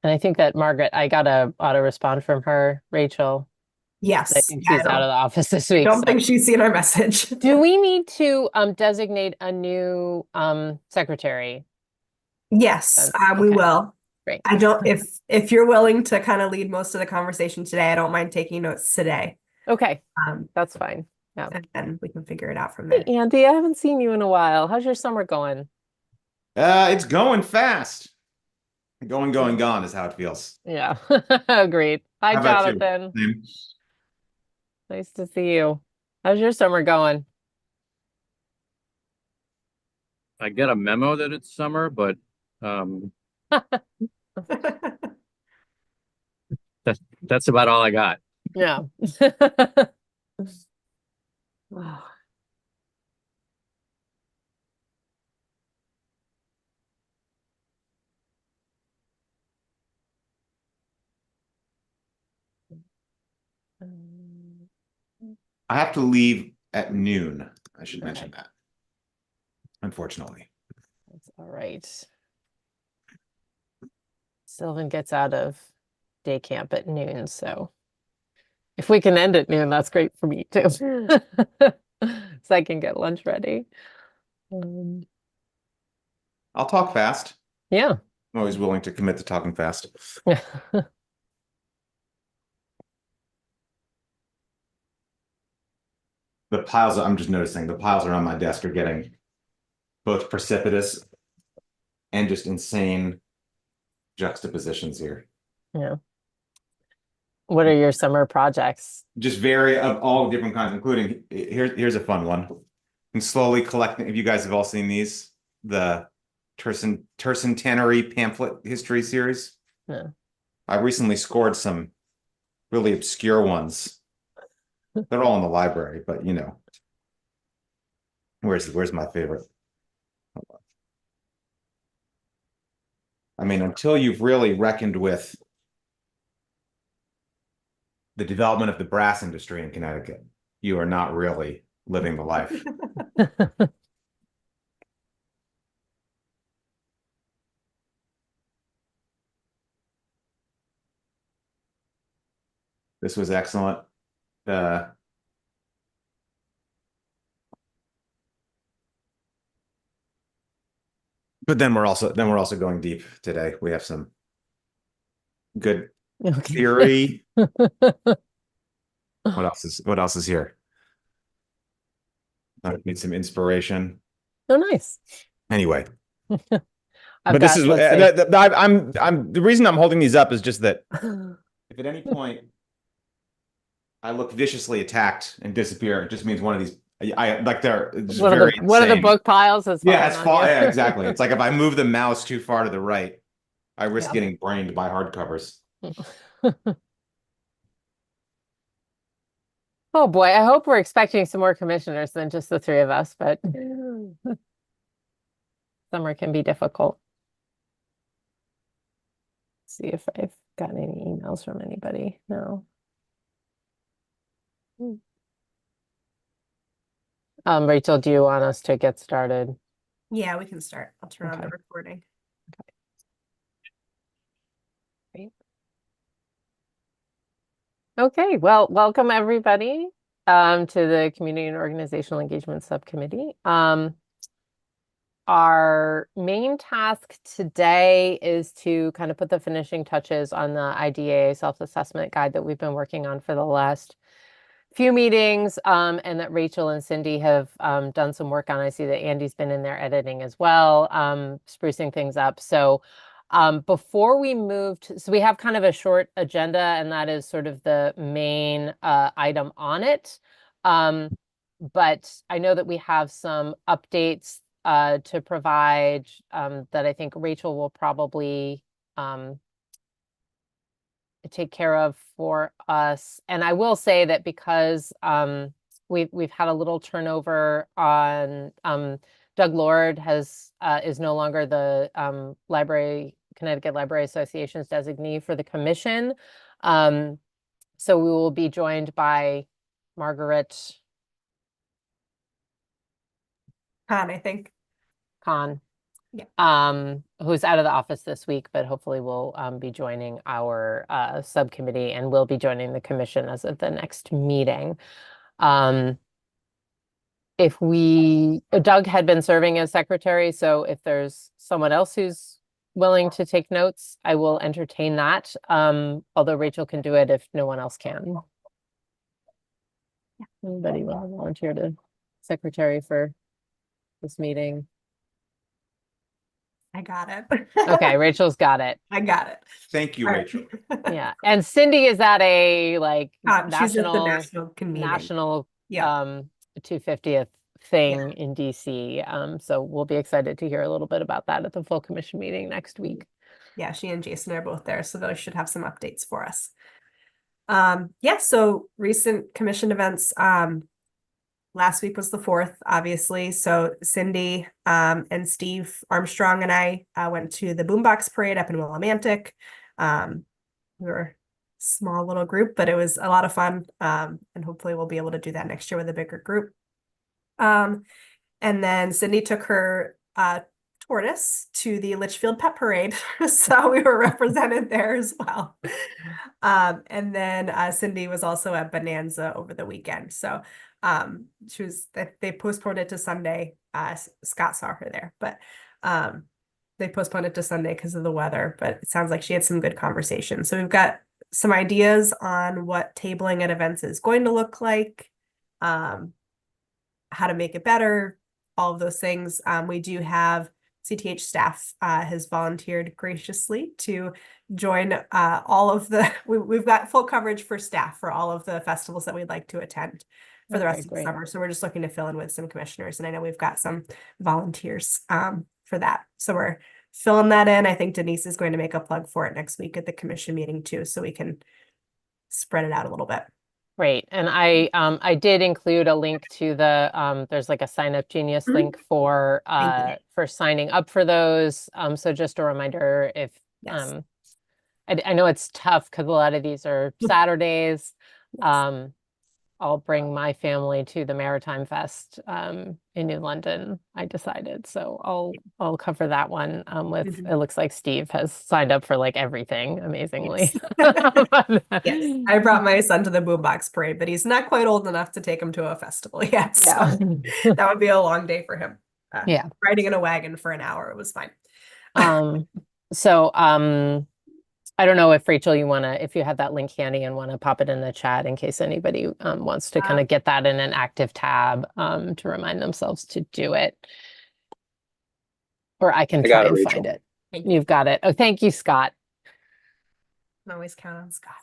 And I think that Margaret, I got a auto respond from her, Rachel. I Yes. think Yeah, she's out of the office this week. don't So think she's seen our message. do we need to designate a new secretary? Yes, we Okay, will. great. I don't, if you're willing to kind of lead most of the conversation today, I don't mind taking notes today. Okay, Um, that's fine. Yeah. and then we can figure it out from Hey, there. Andy, I haven't seen you in a while. How's your summer going? It's going fast. Going, gone is how it feels. Yeah, agreed. Hi, How about you? Jonathan. Same. Nice to see you. How's your summer going? I get a memo that it's summer, but um, that's about all I got. Yeah. Um, I have to leave at noon. I should mention Okay. that. Unfortunately. That's all right. Sylvan gets out of day camp at noon, so if we can end at noon, that's great for me too. So I can get lunch ready. Um, I'll talk fast. yeah. I'm always willing to commit to talking fast. The piles, I'm just noticing the piles around my desk are getting both precipitous and just insane juxtapositions here. Yeah. What are your summer projects? Just vary of all different kinds, including here's a fun one. I'm slowly collecting. If you guys have all seen these, the Tercentenary pamphlet history series. Yeah. I recently scored some really obscure ones. They're all in the library, but you know, where's my favorite? I mean, until you've really reckoned with the development of the brass industry in Connecticut, you are not really living the life. This was excellent. Uh, but then we're also going deep today. We have some good Okay. theory. What else is here? I need some inspiration. Oh, nice. Anyway, I've but this got, is let's see. I'm the reason I'm holding these up is just that if at any point I look viciously attacked and disappear, it just means one of these I like they're just very One of the insane. book piles has Yeah, fallen it's on fall. you. Yeah, exactly. It's like if I move the mouse too far to the right, I risk Yeah. getting brained by hardcovers. Oh boy, I hope we're expecting some more commissioners than just the three of us, but summer can be difficult. See if I've gotten any emails from anybody. No. Rachel, do you want us to get started? Yeah, we can start. I'll turn on Okay. the recording. Great. Okay, well, welcome everybody to the Community and Organizational Engagement Subcommittee. Our main task today is to kind of put the finishing touches on the IDA self-assessment guide that we've been working on for the last few meetings, and that Rachel and Cindy have done some work on. I see that Andy's been in there editing as well, sprucing things up. So before we moved, so we have kind of a short agenda, and that is sort of the main item on it. But I know that we have some updates to provide that I think Rachel will probably take care of for us. And I will say that because we've had a little turnover on Doug Lord is no longer the Connecticut Library Association's designee for the commission. So we will be joined by Margaret Han, I think. Kahn. who's out of the office this week, but hopefully will be joining our subcommittee and will be joining the commission as of the next meeting. If Doug had been serving as secretary, so if there's someone else who's willing to take notes, I will entertain that. Although Rachel can do it if no one else can. Anybody want to volunteer to secretary for this meeting? I got it. Okay, Rachel's got it. I got it. Thank you, All right. Rachel. Yeah, and Cindy is at a like She's at the national national convening. national Yeah. 250th thing in DC. So we'll be excited to hear a little bit about that at the full commission meeting next week. Yeah, she and Jason are both there, so those should have some updates for us. Yeah, so recent commission events. Last week was the 4th, obviously. So Cindy and Steve Armstrong and I went to the Boombox Parade up in Willimantic. We were a small little group, but it was a lot of fun. And hopefully we'll be able to do that next year with a bigger group. And then Cindy took her tortoise to the Litchfield Pet Parade. So we were represented there as well. And then Cindy was also at Bonanza over the weekend. So they postponed it to Sunday. Scott saw her there, but they postponed it to Sunday because of the weather, but it sounds like she had some good conversation. So we've got some ideas on what tabling at events is going to look like, how to make it better, all of those things. We do have CTH staff has volunteered graciously to join all of the, we've got full coverage for staff for all of the festivals that we'd like to attend for the rest of the summer. So we're just looking to fill in with some commissioners, and I know we've got some volunteers for that. So we're filling that in. I think Denise is going to make a plug for it next week at the commission meeting too, so we can spread it out a little bit. Great. And I did include a link to the there's like a Sign Up Genius link for signing up for those. So just a reminder, if I know it's tough because a lot of these are Saturdays. I'll bring my family to the Maritime Fest in New London, I decided. So I'll cover that one with it looks like Steve has signed up for like everything, amazingly. Yes. I brought my son to the Boombox Parade, but he's not quite old enough to take him to a festival yet. So that would be a long day for him. Riding in a wagon for an hour, it was fine. I don't know if Rachel, if you have that link handy and want to pop it in the chat in case anybody wants to kind of get that in an active tab to remind themselves to do it. Or I can try and find it. You've got it. Oh, thank you, Scott. I always count on Scott.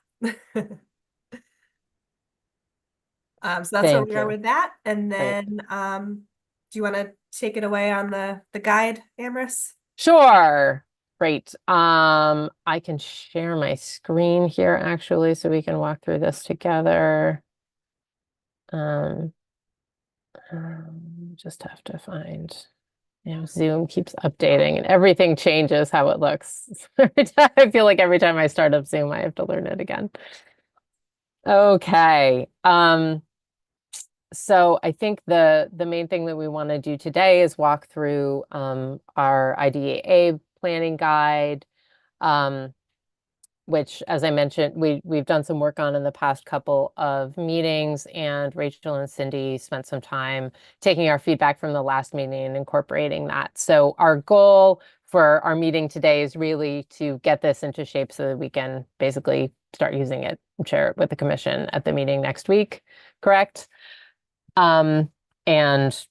So that's where we are with that. And then do you want to take it away on the guide, Amris? Sure. Great. I can share my screen here actually, so we can walk through this together. Just have to find, Zoom keeps updating and everything changes how it looks. I feel like every time I start up Zoom, I have to learn it again. Okay. So I think the main thing that we want to do today is walk through our IDEA planning guide, which, as I mentioned, we've done some work on in the past couple of meetings, and Rachel and Cindy spent some time taking our feedback from the last meeting and incorporating that. So our goal for our meeting today is really to get this into shape so that we can basically start using it and share it with the commission at the meeting next week, correct? And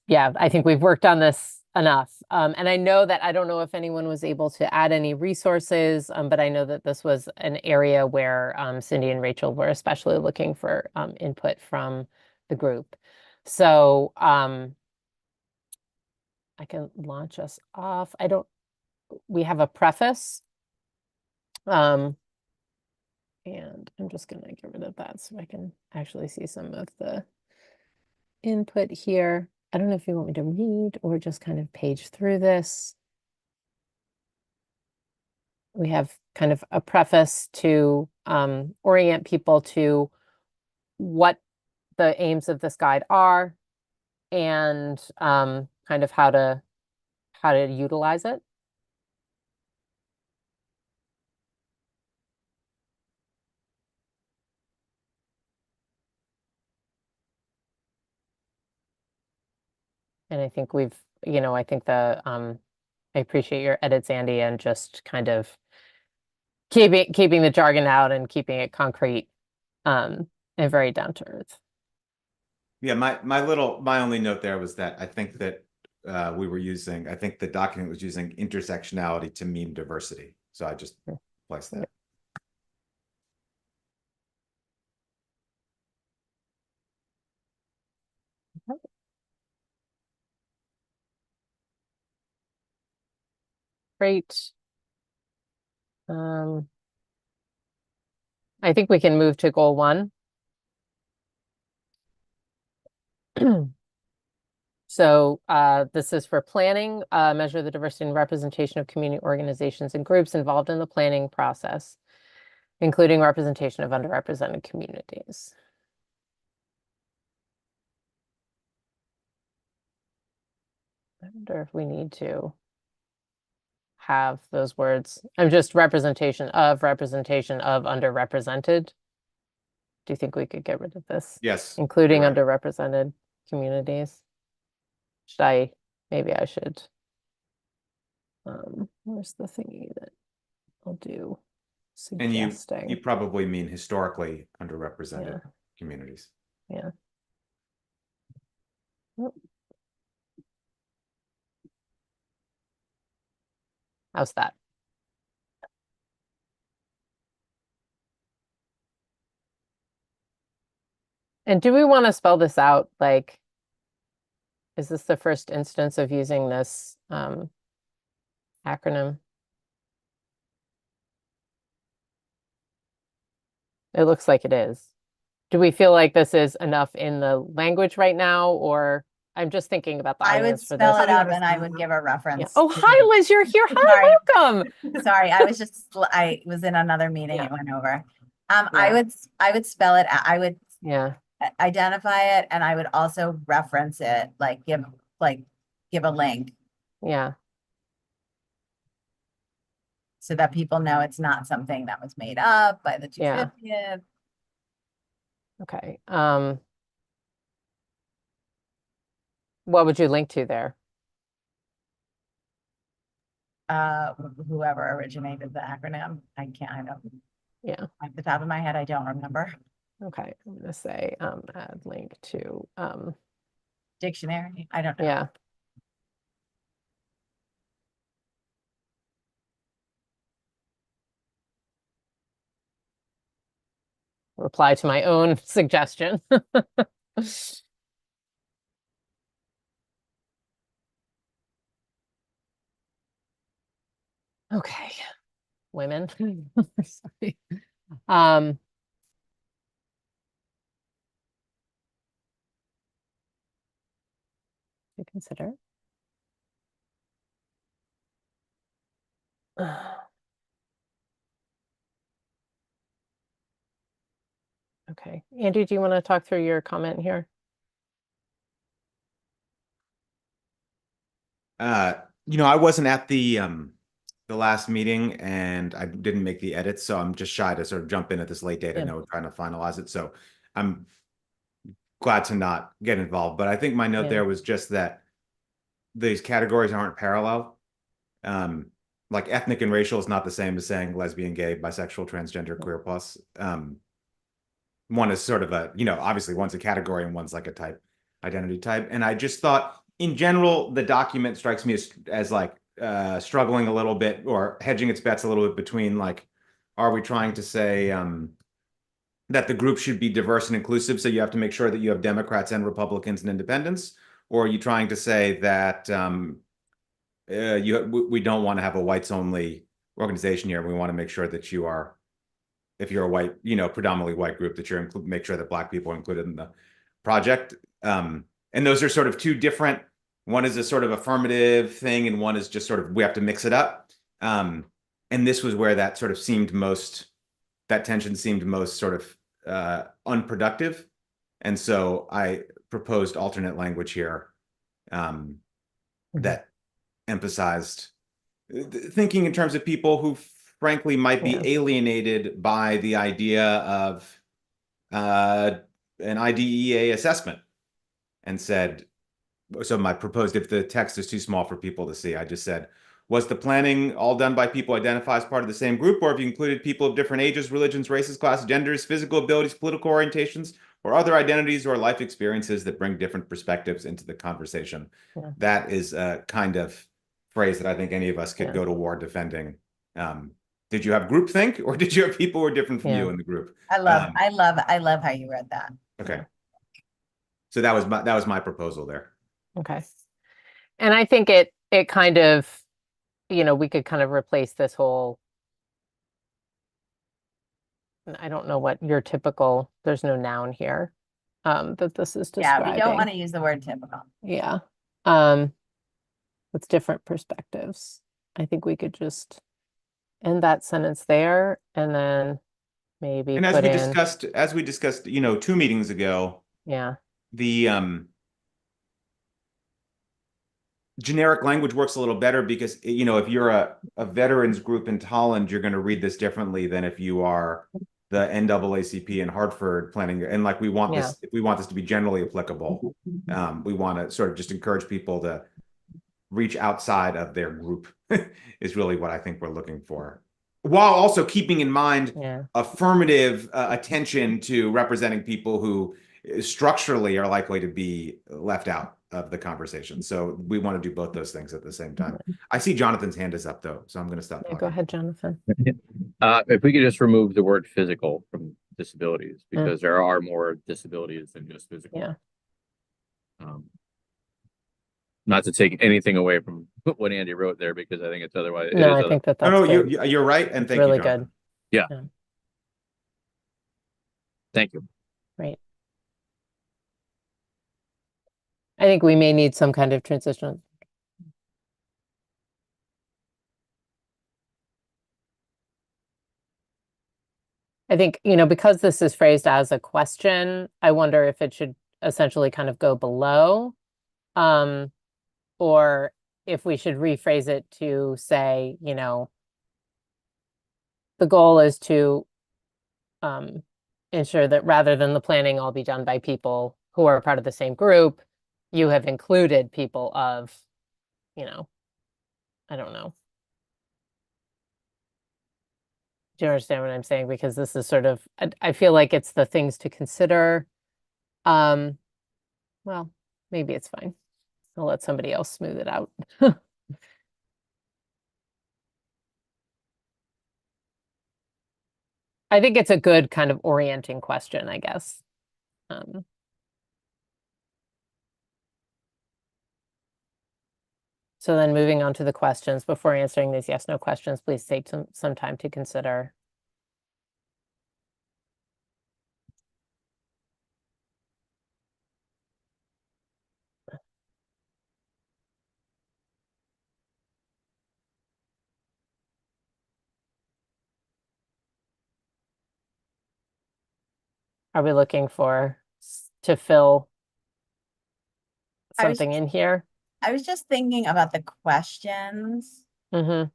yeah, I think we've worked on this enough. And I know that I don't know if anyone was able to add any resources, but I know that this was an area where Cindy and Rachel were especially looking for input from the group. So I can launch us off. We have a preface. And I'm just gonna get rid of that so I can actually see some of the input here. I don't know if you want me to read or just kind of page through this. We have kind of a preface to orient people to what the aims of this guide are and kind of how to utilize it. And I think we've, I think I appreciate your edits, Andy, and just kind of keeping the jargon out and keeping it concrete, and very down to earth. Yeah, my only note there was that I think that I think the document was using intersectionality to mean diversity. So I just placed that. Great. I think we can move to goal 1. So this is for planning, measure the diversity and representation of community organizations and groups involved in the planning process, including representation of underrepresented communities. I wonder if we need to have those words. I'm just representation of underrepresented. Do you think we could get rid of this? Yes. Including you're right. underrepresented communities? Maybe I should. Where's the thingy that I'll do? And Suggesting. you probably mean historically underrepresented Yeah. communities. Yeah. How's that? And do we want to spell this out? Like, is this the first instance of using this acronym? It looks like it is. Do we feel like this is enough in the language right now, or I'm just thinking about the I would audience for spell this? it out and I would give a reference. Yeah. Oh, to hi, the- Liz, you're here. Hi, Sorry. welcome. Sorry, I was in another meeting, Yeah. it went over. Yeah. I would spell it, I would Yeah. identify it, and I would also reference it, like give a link Yeah. so that people know it's not something that was made up by the Yeah. 250th. Okay. What would you link to there? Whoever originated the acronym. I don't, Yeah. at the top of my head, I don't remember. Okay. I'm gonna say add link to Dictionary, I don't know. yeah. Reply to my own suggestion. Okay, women. Sorry. To consider. Okay, Andy, do you want to talk through your comment here? I wasn't at the last meeting and I didn't make the edits, so I'm just shy to sort of jump in at this late date. I Yeah. know we're trying to finalize it, so I'm glad to not get involved. But I think my note Yeah. there was just that these categories aren't parallel. Like ethnic and racial is not the same as saying lesbian, gay, bisexual, transgender, queer plus. One is sort of obviously one's a category and one's like a identity type. And I just thought, in general, the document strikes me as like struggling a little bit or hedging its bets a little bit between like, are we trying to say that the group should be diverse and inclusive, so you have to make sure that you have Democrats and Republicans and independents, or are you trying to say that we don't want to have a whites only organization here? We want to make sure that you are, if you're a white, predominantly white group, that you're make sure that Black people are included in the project. And those are sort of two different. One is a sort of affirmative thing, and one is just sort of we have to mix it up. And this was where that sort of that tension seemed most sort of unproductive. And so I proposed alternate language here that emphasized thinking in terms of people who frankly might be alienated by the idea of an IDEA assessment, and said, so my proposed, if the text is too small for people to see, I just said, was the planning all done by people identified as part of the same group, or have you included people of different ages, religions, races, classes, genders, physical abilities, political orientations, or other identities or life experiences that bring different perspectives into the conversation? Yeah. That is a kind of phrase that I think any of us could Yeah. go to war defending. Did you have groupthink, or did you have people who were different from you in the group? I love how you read that. Okay. Yeah. So that was my proposal there. Okay. And I think it kind of, we could kind of replace this whole, I don't know what your typical, there's no noun here, that this is Yeah, describing. we don't want to use the word typical. Yeah. With different perspectives. I think we could just end that sentence there and then maybe And put in, as we discussed, 2 meetings ago, yeah, the generic language works a little better because, if you're a veterans group in Tolland, you're going to read this differently than if you are the NAACP in Hartford planning. And like, we want this to be generally applicable. We want to sort of just encourage people to reach outside of their group is really what I think we're looking for, while also keeping in mind affirmative attention to representing people who structurally are likely to be left out of the conversation. So we want to do both those things at the same time. I see Jonathan's hand is up though, so I'm going to stop talking. Go ahead, Jonathan. If we could just remove the word physical from disabilities, because there are more disabilities than just physical. Yeah. Not to take anything away from what Andy wrote there, because I think it's otherwise. No, I think that's good. You're right, and thank really you, Jonathan. good. Yeah. Thank you. Right. I think we may need some kind of transition. I think, because this is phrased as a question, I wonder if it should essentially kind of go below, or if we should rephrase it to say, the goal is to ensure that rather than the planning all be done by people who are part of the same group, you have included people of, I don't know. Do you understand what I'm saying? Because this is sort of, I feel like it's the things to consider. Well, maybe it's fine. I'll let somebody else smooth it out. I think it's a good kind of orienting question, I guess. So then moving on to the questions, before answering these yes/no questions, please take some time to consider. Are we looking to fill something in here? I was just thinking about the questions. Mm-hmm.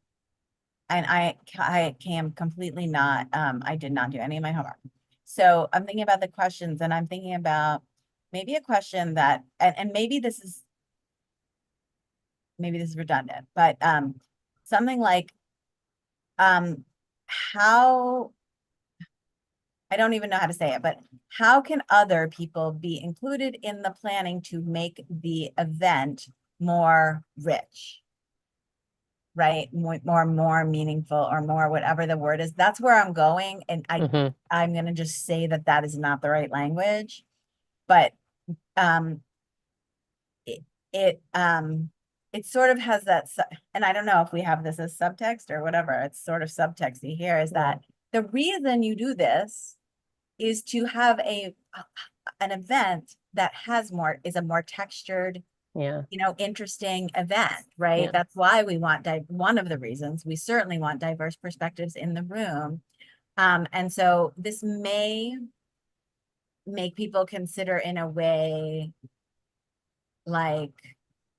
And I came completely not, I did not do any of my homework. So I'm thinking about the questions, and I'm thinking about maybe a question that, and maybe this is redundant, but something like, how, I don't even know how to say it, but how can other people be included in the planning to make the event more rich? Right, more meaningful, or more, whatever the word is. That's where I'm going, and I'm gonna just say that is not the right language, but it sort of has that, and I don't know if we have this as subtext or whatever. It's sort of subtexty here, is that the reason you do this is to have an event that is a more textured, interesting event, right? Yeah. That's why we want one of the reasons we certainly want diverse perspectives in the room. And so this may make people consider in a way like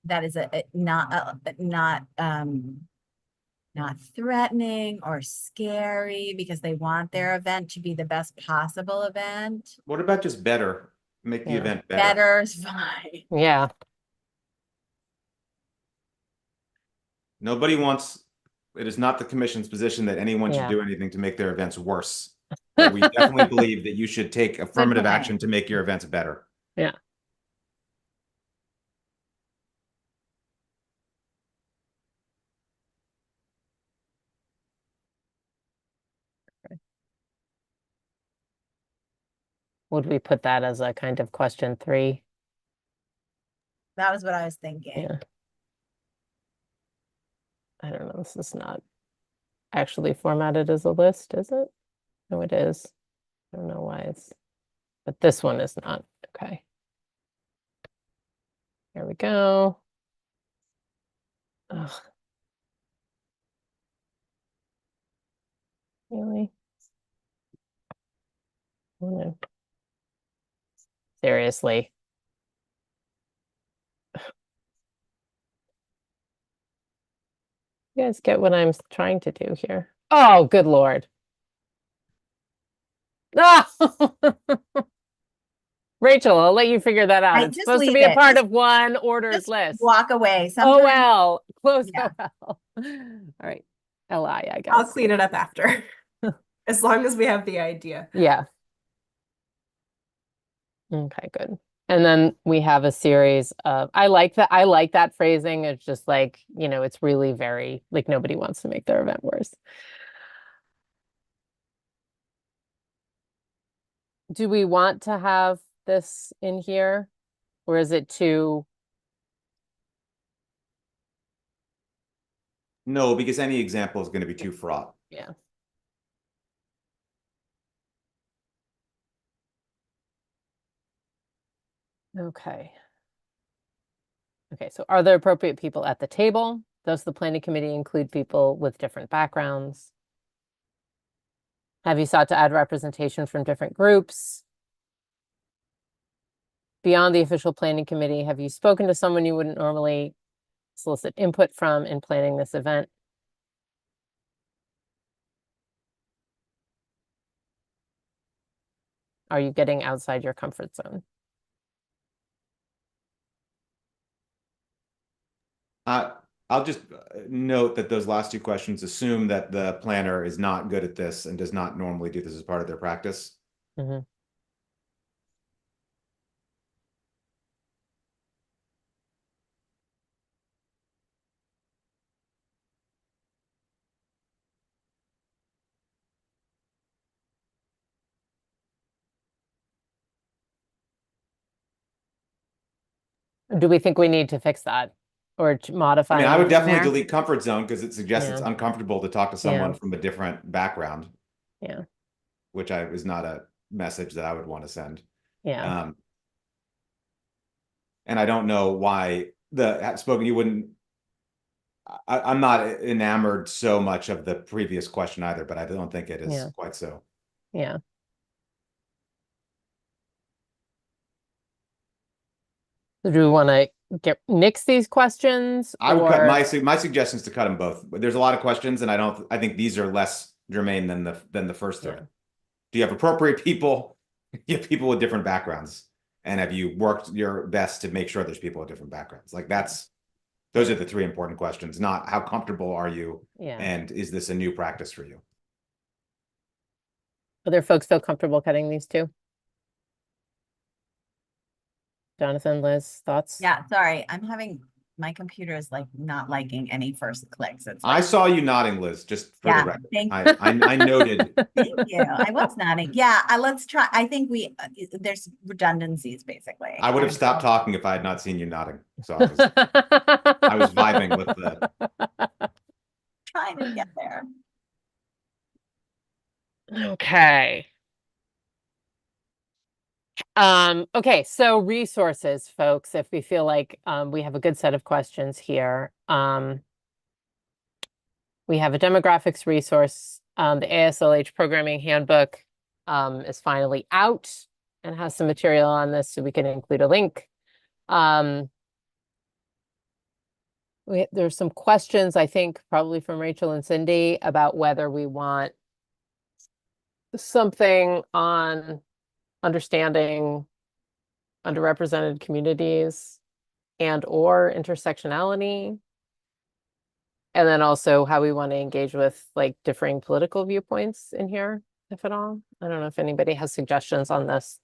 that is not threatening or scary, because they want their event to be the best possible event. What about just better? Make the event better. Better is fine. Yeah. Nobody wants, it is not the commission's position that anyone should Yeah. do anything to make their events worse. But we definitely believe that you should take affirmative point. action to make your events better. Yeah. Would we put that as a kind of question 3? That was what I was thinking. Yeah. I don't know. This is not actually formatted as a list, is it? No, it is. I don't know why it's, but this one is not. Okay. Here we go. Ugh. Really? Oh, no. Seriously. You guys get what I'm trying to do here? Oh, good Lord. Ah! Rachel, I'll let you figure that out. I It's just supposed to leave be a it. part Just- of one ordered Just list. walk away. Sometimes, OL, close Yeah. OL. All right. LI, I guess. I'll clean it up after. As long as we have the idea. Yeah. Okay, good. And then we have a series of, I like that phrasing. It's just like, it's really very, like, nobody wants to make their event worse. Do we want to have this in here? Or is it too, No, because any example is going to be too fraught. yeah. Okay. Okay, so are there appropriate people at the table? Does the planning committee include people with different backgrounds? Have you sought to add representation from different groups? Beyond the official planning committee, have you spoken to someone you wouldn't normally solicit input from in planning this event? Are you getting outside your comfort zone? I'll just note that those last 2 questions assume that the planner is not good at this and does not normally do this as part of their practice. Mhm. Do we think we need to fix that or modify? I mean, I would anything definitely there? delete comfort zone because it suggests it's Yeah. uncomfortable to talk to someone Yeah. from a different background, Yeah, which is not a message that I would want to send. yeah, And I don't know why you wouldn't. I'm not enamored so much of the previous question either, but I don't think it is Yeah. quite so. yeah. So do we want to nix these questions I would cut or? my suggestions to cut them both. But there's a lot of questions, and I think these are less germane than the first 3. Yeah. Do you have appropriate people? You have people with different backgrounds, and have you worked your best to make sure there's people with different backgrounds? Like those are the 3 important questions, not how comfortable are you, Yeah. and is this a new practice for you? Other folks feel comfortable cutting these 2? Jonathan, Liz, thoughts? yeah, sorry, my computer is like not liking any first clicks. It's I like, saw you nodding, Liz, just for Yeah, the record. thank I noted. thank you. I was nodding. Yeah, let's try. I think there's redundancies basically. I would have And stopped so- talking if I had not seen you nodding. So I was vibing with the. Trying to get there. Okay. Okay, so resources, folks, if we feel like we have a good set of questions here. We have a demographics resource. The ASLH programming handbook is finally out and has some material on this, so we can include a link. There's some questions, I think, probably from Rachel and Cindy about whether we want something on understanding underrepresented communities and or intersectionality. And then also how we want to engage with like differing political viewpoints in here, if at all. I don't know if anybody has suggestions on this.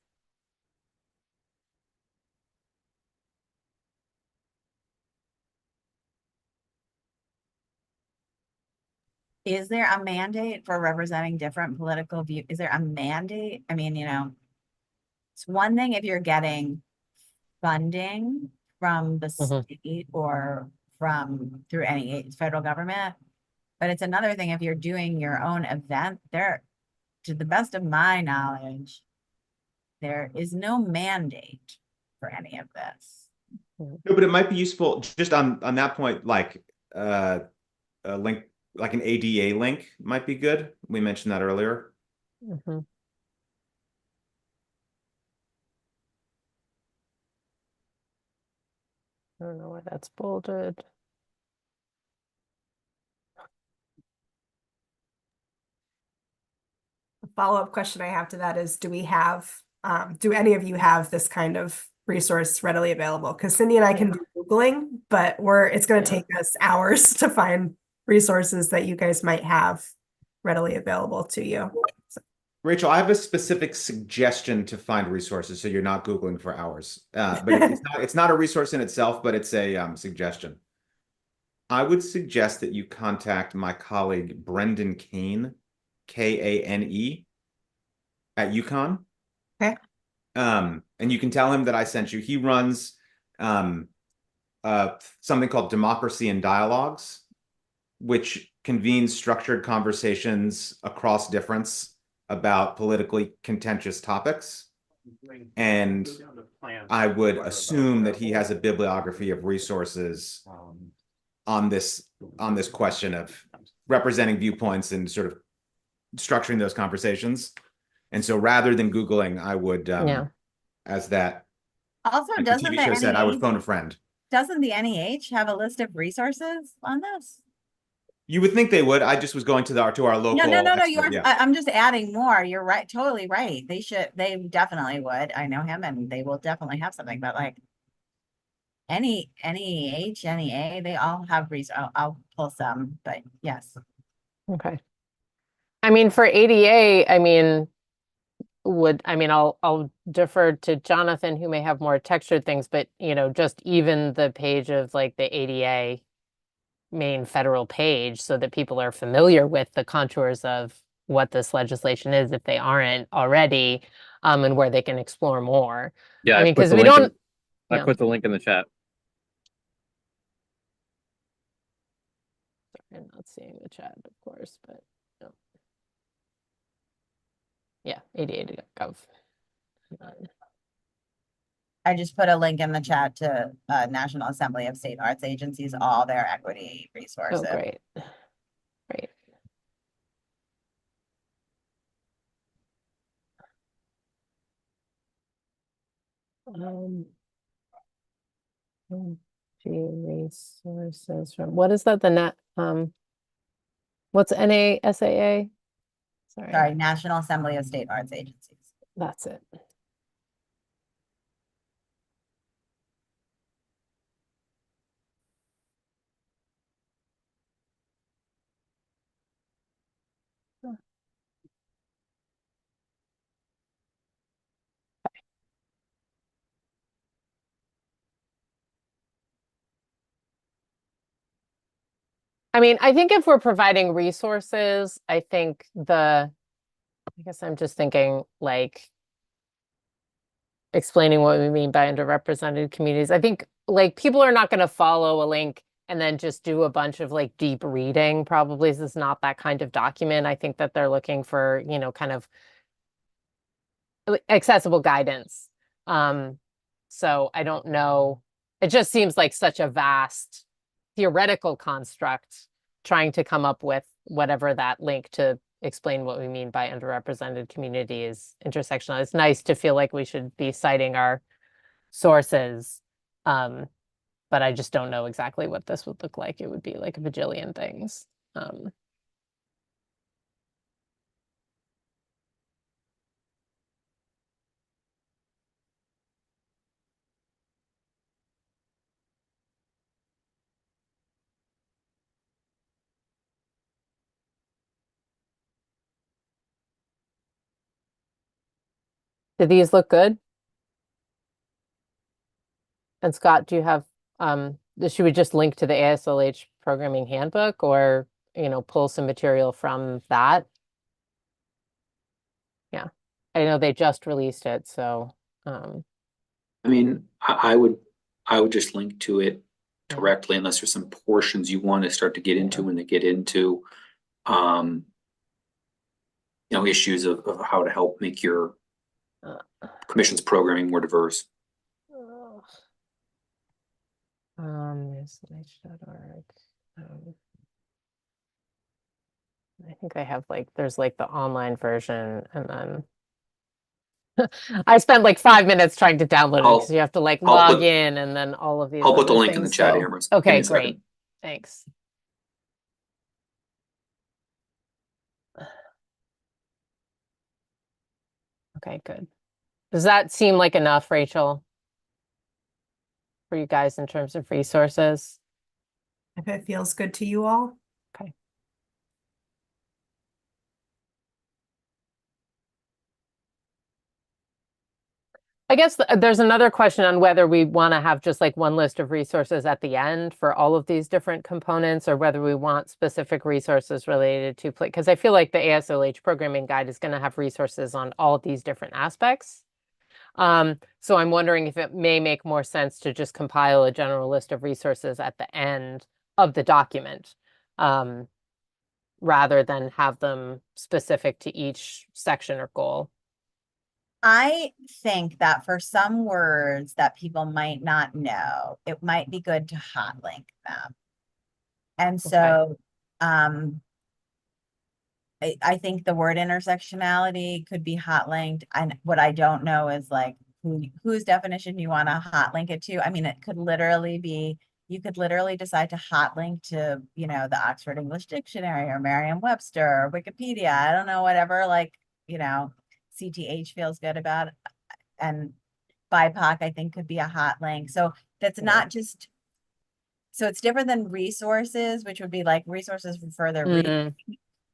Is there a mandate for representing different political view? Is there a mandate? I mean, it's one thing if you're getting funding from the Mhm. state or from through any federal government, but it's another thing if you're doing your own event. There, to the best of my knowledge, there is no mandate for any of this. No, but it might be useful just on that point, like a link, like an ADA link might be good. We mentioned that earlier. Mhm. I don't know why that's bolded. A follow-up question I have to that is, do any of you have this kind of resource readily available? Because Cindy and I can do Googling, but it's going to take us hours to find resources that you guys might have readily available to you. Rachel, I have a specific suggestion to find resources so you're not Googling for hours. But it's not a resource in itself, but it's a suggestion. I would suggest that you contact my colleague Brendan Kane, Kane, at UConn. Okay. And you can tell him that I sent you. He runs something called Democracy and Dialogues, which convenes structured conversations across difference about politically contentious topics. And I would assume that he has a bibliography of resources on this question of representing viewpoints and sort of structuring those conversations. And so rather than Googling, I would, as that Also, like the doesn't TV the show said, I would NEH, phone a friend. doesn't the NEH have a list of resources on this? You would think they would. I just was going to our local. No. expert, yeah. I'm just adding more. You're right, totally right. They definitely would. I know him and they will definitely have something, but like NEH, NEA, they all have I'll pull some, but yes. Okay. I mean, for ADA, I'll defer to Jonathan, who may have more textured things, but just even the page of like the ADA main federal page so that people are familiar with the contours of what this legislation is if they aren't already, and where they can explore more. Yeah, I mean, put because the we link don't. I put the link in the chat. Sorry, I'm not seeing the chat, of course, but no. Yeah, ada.gov. I just put a link in the chat to National Assembly of State Arts Agencies, all their equity resources. Oh, great. Great. Resources from, what is that? The net, what's NASAA? Sorry, National Assembly of State Arts Agencies. That's it. I mean, I think if we're providing resources, I guess I'm just thinking like explaining what we mean by underrepresented communities. I think like people are not going to follow a link and then just do a bunch of like deep reading. Probably this is not that kind of document. I think that they're looking for, kind of accessible guidance. So I don't know. It just seems like such a vast theoretical construct trying to come up with whatever that link to explain what we mean by underrepresented community is intersectional. It's nice to feel like we should be citing our sources. But I just don't know exactly what this would look like. It would be like a bajillion things. Do these look good? And Scott, do you have, should we just link to the ASLH programming handbook or, pull some material from that? Yeah, I know they just released it, so, I mean, I would just link to it Yeah. directly unless there's some portions you want to start to get into Yeah. when they get into issues of how to help make your uh, commission's programming more diverse. ASLH.org. I think they have there's the online version and then I spent 5 minutes trying to download it because you have to log in and then all of these I'll put the other link in the things, chat so- here, Marissa. Give me Okay, a second. great. Thanks. Okay, good. Does that seem like enough, Rachel? For you guys in terms of resources? If it feels good to you all. Okay. I guess there's another question on whether we want to have just one list of resources at the end for all of these different components, or whether we want specific resources related to play. Because I feel like the ASLH programming guide is going to have resources on all of these different aspects. So I'm wondering if it may make more sense to just compile a general list of resources at the end of the document, rather than have them specific to each section or goal. I think that for some words that people might not know, it might be good to hot link them. And so, I think the word intersectionality could be hot linked. And what I don't know is whose definition you want to hot link it to. I mean, it could literally be, you could literally decide to hot link to, the Oxford English Dictionary or Merriam-Webster or Wikipedia. I don't know, whatever, CTH feels good about it. And BIPOC, I think, could be a hot link. So that's not just, so it's different than resources, which would be resources for further reading.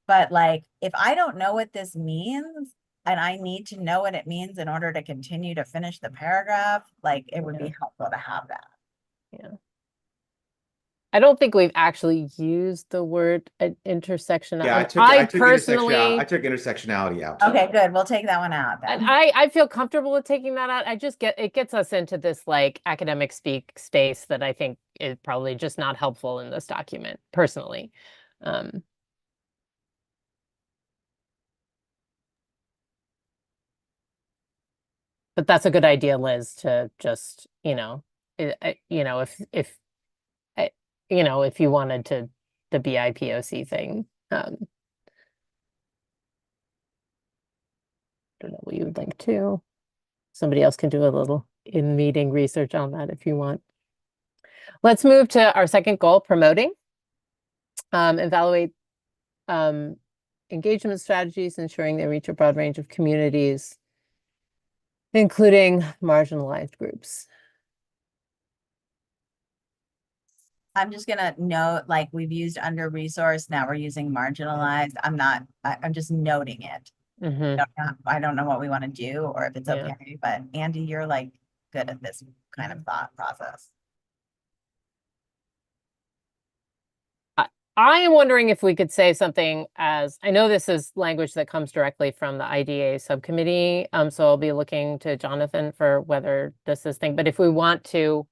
But if I don't know what this means and I need to know what it means in order to continue to finish the paragraph, it would be helpful to have that. Yeah. I don't think we've actually used the word intersectional. Yeah, I took personally, I took intersectionality out. Okay, good. We'll take that one out and then. I feel comfortable with taking that out. It gets us into this academic speak space that I think is probably just not helpful in this document personally. But that's a good idea, Liz, to just, if you wanted to, the BIPOC thing. Don't know what you would link to. Somebody else can do a little in-meeting research on that if you want. Let's move to our second goal, promoting. Evaluate engagement strategies, ensuring they reach a broad range of communities, including marginalized groups. I'm just gonna note, we've used under resource, now we're using marginalized. I'm just noting it. I don't know what we want to do or if it's Yeah. okay, but Andy, you're good at this kind of thought process. I am wondering if we could say something as, I know this is language that comes directly from the IDA subcommittee, so I'll be looking to Jonathan for whether this is thing, but if we want to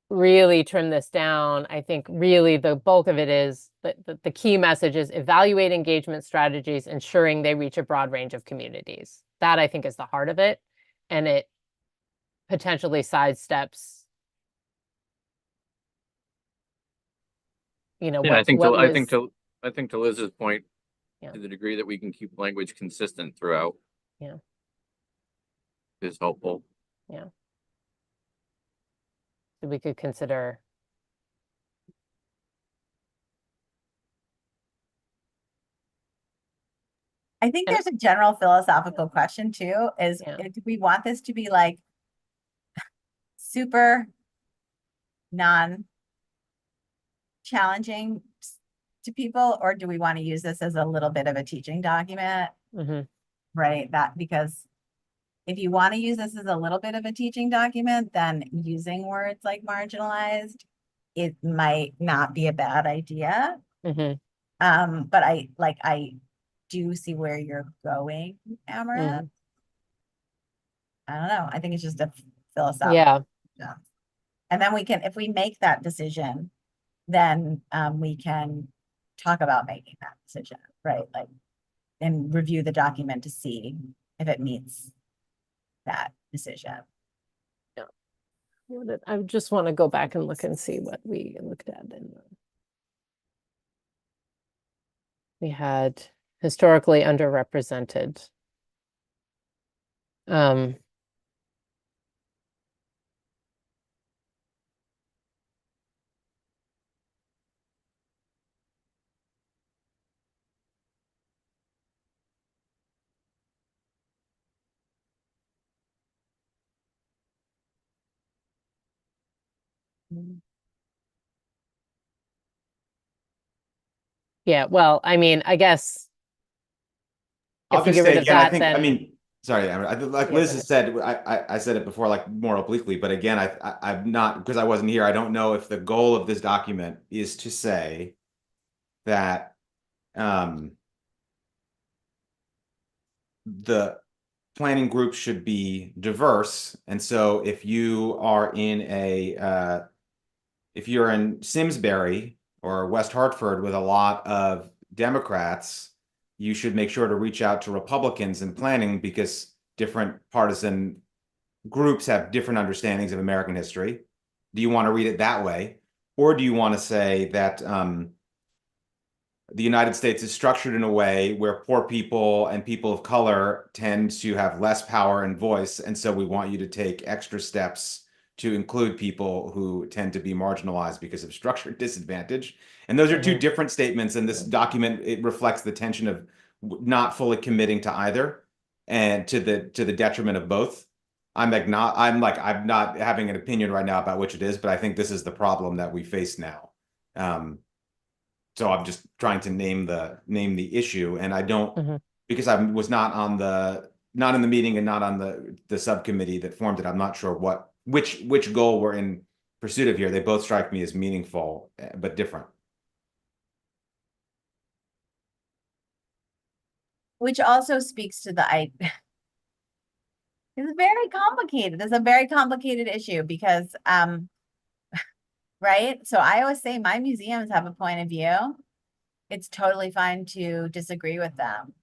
really trim this down, I think really the bulk of it is, the key message is evaluate engagement strategies, ensuring they reach a broad range of communities. That I think is the heart of it, and it potentially sidesteps I think what to Liz's point, Yeah. to the degree that we can keep language consistent throughout. Yeah. Is helpful. Yeah. So we could consider. I think And- there's a general philosophical question too, is Yeah. do we want this to be super non-challenging to people, or do we want to use this as a little bit of a teaching document? Mhm. Right, because if you want to use this as a little bit of a teaching document, then using words like marginalized, it might not be a bad idea. Mhm. But I do see where you're going, Amaranth. I don't know. I think it's just a philosophical. Yeah. And then we can, if we make that decision, then we can talk about making that decision, right? Like, and review the document to see if it meets that decision. I just want to go back and look and see what we looked at. We had historically underrepresented. Yeah, well, I mean, I guess I'll if we just get rid say of again, I that, think, I then mean, sorry, like Yeah, Liz go has said, I said it before, like more obliquely, but again, I'm not, because I wasn't here, I don't know if the goal of this document is to say that the planning group should be diverse. And so if you are in if you're in Simsbury or West Hartford with a lot of Democrats, you should make sure to reach out to Republicans in planning because different partisan groups have different understandings of American history. Do you want to read it that way? Or do you want to say that the United States is structured in a way where poor people and people of color tend to have less power and voice, and so we want you to take extra steps to include people who tend to be marginalized because of structured disadvantage. And those are two different statements, and this document, it reflects the tension of not fully committing to either and to the detriment of both. I'm not having an opinion right now about which it is, but I think this is the problem that we face now. So I'm just trying to name the issue, and I don't because I was not in the meeting and not on the subcommittee that formed it. I'm not sure which goal we're in pursuit of here. They both strike me as meaningful but different. Which also speaks to it's very complicated. It's a very complicated issue because right? So I always say my museums have a point of view. It's totally fine to disagree with them.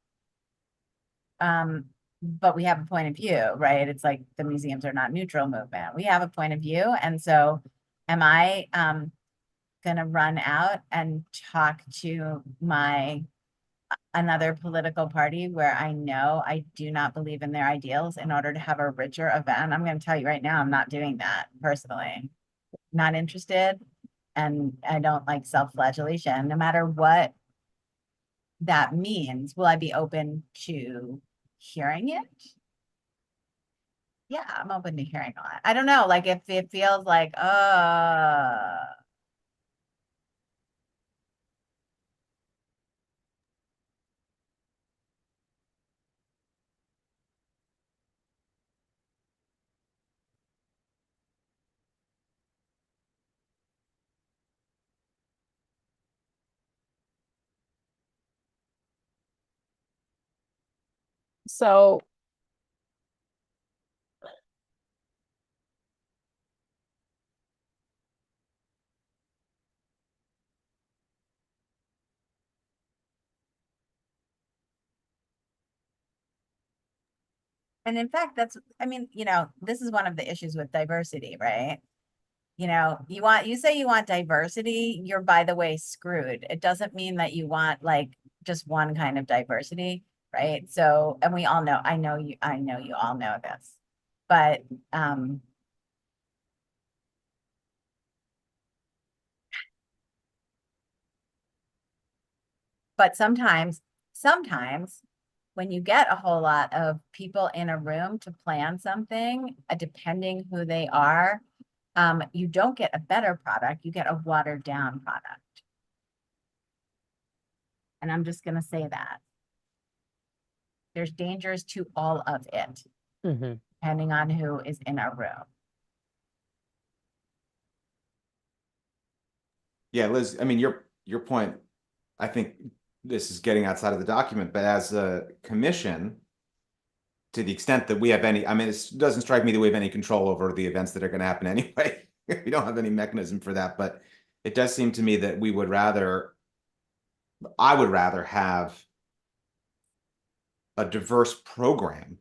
But we have a point of view, right? It's like the museums are not neutral movement. We have a point of view. And so am I gonna run out and talk to another political party where I know I do not believe in their ideals in order to have a richer event? I'm going to tell you right now, I'm not doing that personally. Not interested. And I don't like self-flagellation, no matter what that means. Will I be open to hearing it? Yeah, I'm open to hearing all that. I don't know, like if it feels like, so and in fact, I mean, this is one of the issues with diversity, right? You say you want diversity, you're by the way screwed. It doesn't mean that you want like just one kind of diversity, right? So, and we all know, I know you all know this, but sometimes when you get a whole lot of people in a room to plan something, depending who they are, you don't get a better product, you get a watered down product. And I'm just going to say that. There's dangers to all of it. Mhm. depending on who is in a room. Yeah, Liz, I mean, your point, I think this is getting outside of the document, but as a commission, to the extent that we have any, I mean, it doesn't strike me that we have any control over the events that are going to happen anyway. We don't have any mechanism for that, but it does seem to me that I would rather have a diverse program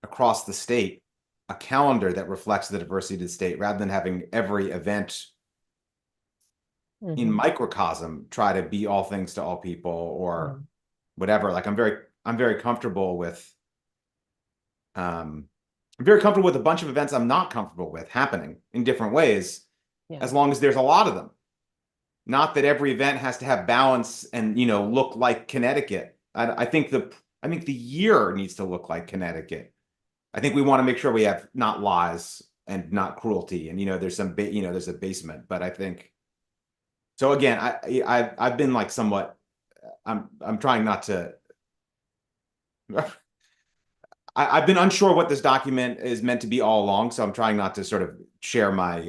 across the state, a calendar that reflects the diversity of the state, rather than having every event in Mhm. microcosm try to be all things to all people or Mm. whatever. Like I'm very comfortable with I'm very comfortable with a bunch of events I'm not comfortable with happening in different ways, Yeah. as long as there's a lot of them. Not that every event has to have balance and look like Connecticut. I think the year needs to look like Connecticut. I think we want to make sure we have not lies and not cruelty, and there's there's a basement. But I think so. Again, I've been like somewhat. I'm trying not to. I've been unsure what this document is meant to be all along, so I'm trying not to sort of share my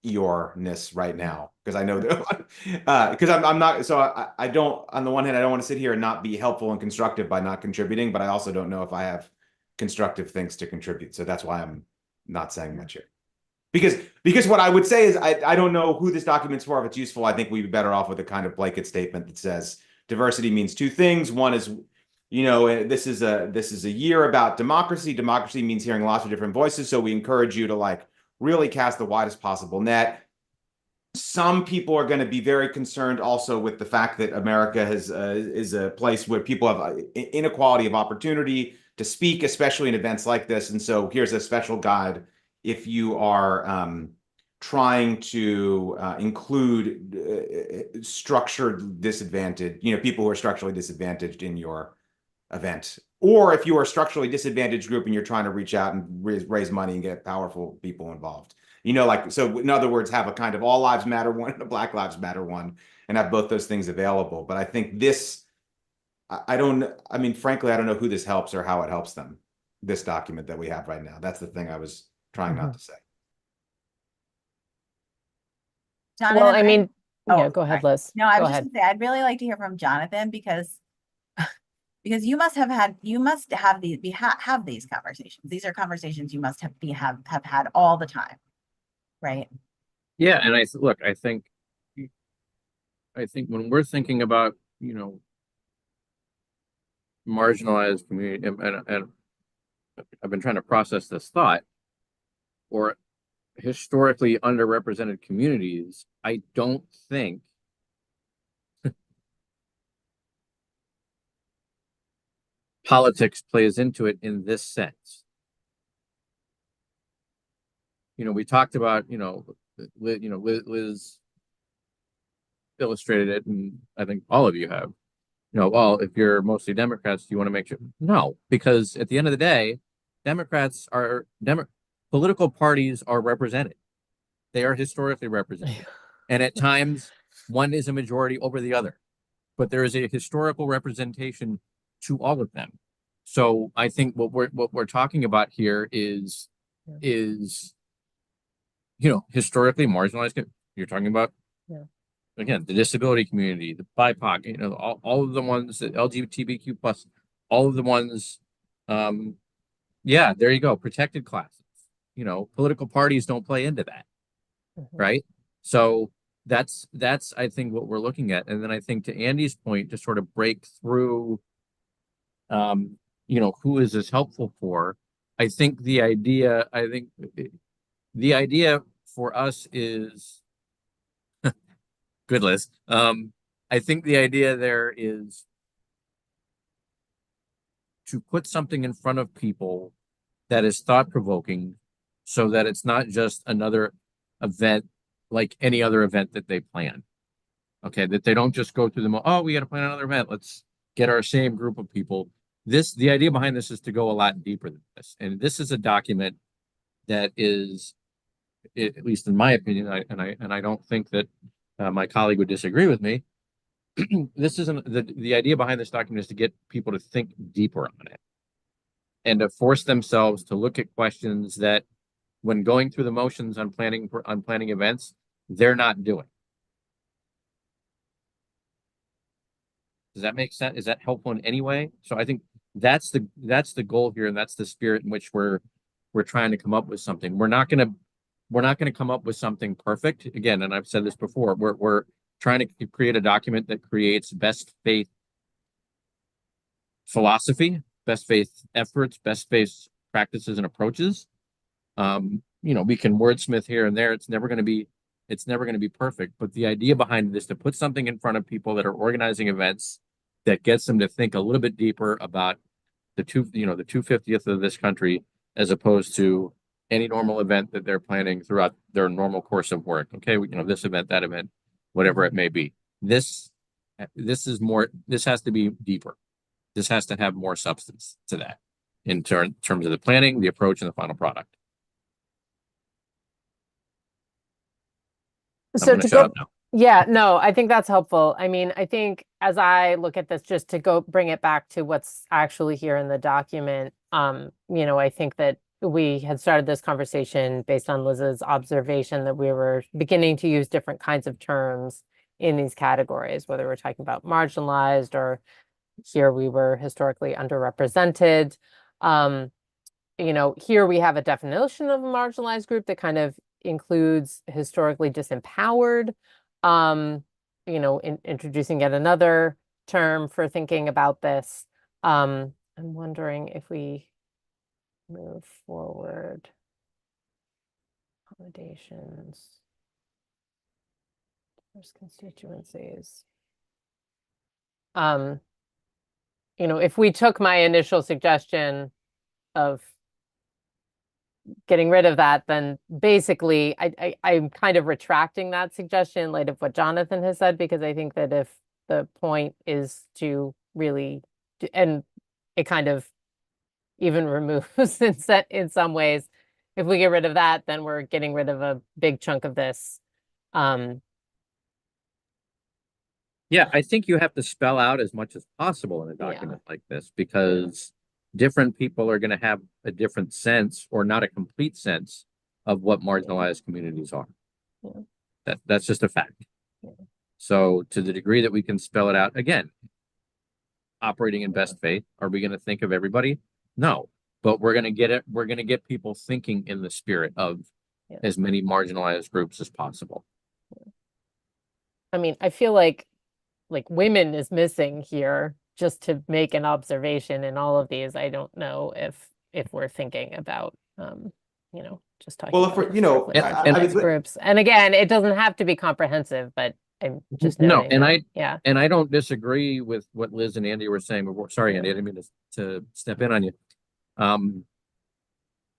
Eeyore-ness right now because I know that because I'm not. So I don't. On the one hand, I don't want to sit here and not be helpful and constructive by not contributing, but I also don't know if I have constructive things to contribute. So that's why I'm not saying much here. Because what I would say is I don't know who this document's for. If it's useful, I think we'd be better off with a kind of blanket statement that says diversity means two things. One is this is a year about democracy. Democracy means hearing lots of different voices. So we encourage you to like really cast the widest possible net. Some people are going to be very concerned also with the fact that America is a place where people have inequality of opportunity to speak, especially in events like this. And so here's a special guide if you are trying to include structured disadvantaged, people who are structurally disadvantaged in your event, or if you are a structurally disadvantaged group and you're trying to reach out and raise money and get powerful people involved. So in other words, have a kind of all lives matter one and a Black Lives Matter one, and have both those things available. But I think I mean, frankly, I don't know who this helps or how it helps them, this document that we have right now. That's the thing I was trying not to say. Jonathan, Well, I mean, yeah, oh, go ahead, sorry. Liz. No, I Go was just ahead. gonna say, I'd really like to hear from Jonathan because you must have these conversations. These are conversations you must have had all the time, right? Yeah, and look, I think when we're thinking about, marginalized community, and I've been trying to process this thought, or historically underrepresented communities, I don't think politics plays into it in this sense. We talked about, Liz illustrated it, and I think all of you have. Well, if you're mostly Democrats, do you want to make sure? No, because at the end of the day, political parties are represented. They are historically represented. And at times, one is a majority over the other. But there is a historical representation to all of them. So I think what we're talking about here is historically marginalized. You're talking about again, the disability community, the BIPOC, all of the ones that LGBTQ plus, all of the ones, yeah, there you go, protected classes. Political parties don't play into that, right? So that's I think what we're looking at, and then I think to Andy's point, to sort of break through, who is this helpful for? I think the idea for us is good, Liz. I think the idea there is to put something in front of people that is thought-provoking so that it's not just another event like any other event that they plan. Okay, that they don't just go through them, oh, we got to plan another event. Let's get our same group of people. The idea behind this is to go a lot deeper than this. And this is a document that is, at least in my opinion, I don't think that my colleague would disagree with me. This isn't the idea behind this document is to get people to think deeper on it. and to force themselves to look at questions that, when going through the motions on planning events, they're not doing. Does that make sense? Is that helpful in any way? So I think that's the goal here, and that's the spirit in which we're trying to come up with something. We're not gonna come up with something perfect again, and I've said this before. We're trying to create a document that creates best faith philosophy, best faith efforts, best faith practices and approaches. We can wordsmith here and there. It's never going to be perfect, but the idea behind it is to put something in front of people that are organizing events that gets them to think a little bit deeper about the 250th of this country, as opposed to any normal event that they're planning throughout their normal course of work. Okay, this event, that event, whatever it may be. This has to be deeper. This has to have more substance to that in terms of the planning, the approach, and the final product. So to go, yeah, no, I think that's helpful. I mean, I think as I look at this, just to go bring it back to what's actually here in the document, I think that we had started this conversation based on Liz's observation that we were beginning to use different kinds of terms in these categories, whether we're talking about marginalized, or here we were historically underrepresented. Here we have a definition of a marginalized group that kind of includes historically disempowered, introducing yet another term for thinking about this. I'm wondering if we move forward. Accommodations. Diverse constituencies. If we took my initial suggestion of getting rid of that, then basically I'm kind of retracting that suggestion in light of what Jonathan has said, because I think that if the point is to really, and it kind of even removes in some ways, if we get rid of that, then we're getting rid of a big chunk of this. Yeah, I think you have to spell out as much as possible in a document like this, because different people are going to have a different sense, or not a complete sense, of what marginalized communities are. Yeah. That's just a fact. Yeah. So to the degree that we can spell it out, again, operating in best faith, are we going to think of everybody? No, but we're going to get it. We're going to get people thinking in the spirit of as many marginalized groups as possible. I mean, I feel like women is missing here, just to make an observation in all of these. I don't know if we're thinking about just talking about marginalized groups. And again, it doesn't have to be comprehensive, but I'm just noting and I don't disagree with what Liz and Andy were saying before. Sorry, Andy, I didn't mean to step in on you.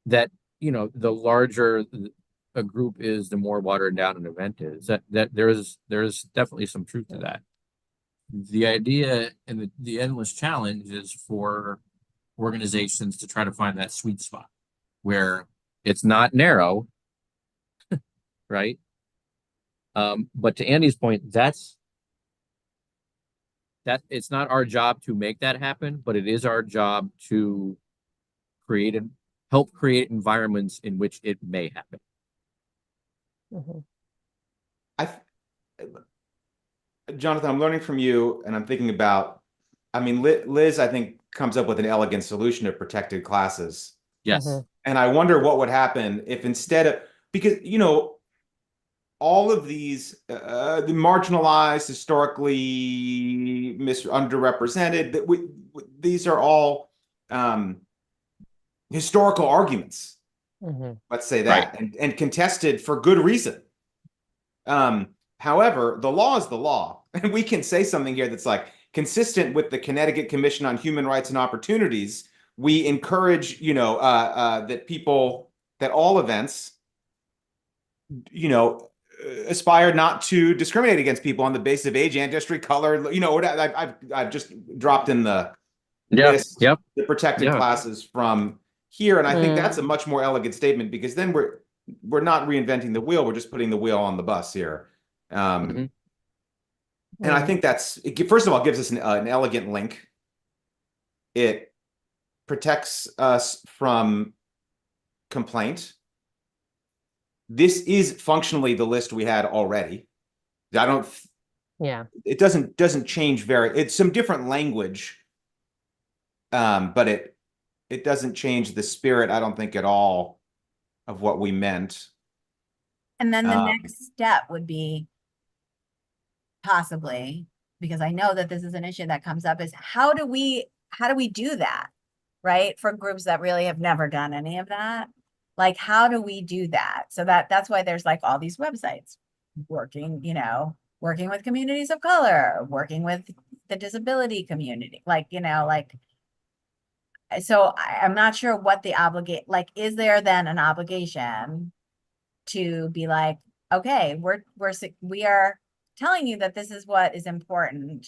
That the larger a group is, the more watered down an event is. That there's definitely some truth to that. The idea and the endless challenge is for organizations to try to find that sweet spot where it's not narrow, right? But to Andy's point, that it's not our job to make that happen, but it is our job to help create environments in which it may happen. Jonathan, I'm learning from you, and I'm thinking about, Liz, I think, comes up with an elegant solution to protected classes. Yes. And I wonder what would happen if instead of, because, all of these, the marginalized, historically underrepresented, these are all historical arguments. Let's say that, right. and contested for good reason. However, the law is the law, and we can say something here that's like consistent with the Connecticut Commission on Human Rights and Opportunities. We encourage, that all events, aspire not to discriminate against people on the basis of age, ancestry, color. I've just dropped in the list, the protected classes from here, and I think that's a much more elegant statement, because then we're not reinventing the wheel, we're just putting the wheel on the bus here. And I think first of all, gives us an elegant link. It protects us from complaint. This is functionally the list we had already. I don't, Yeah. it doesn't change it's some different language. But it doesn't change the spirit, I don't think, at all of what we meant. And then the next step would be possibly, because I know that this is an issue that comes up, is how do we do that, right? For groups that really have never done any of that. Like, how do we do that? So that's why there's like all these websites working, working with communities of color, working with the disability community, so I'm not sure what the is there then an obligation to be like, okay, we are telling you that this is what is important,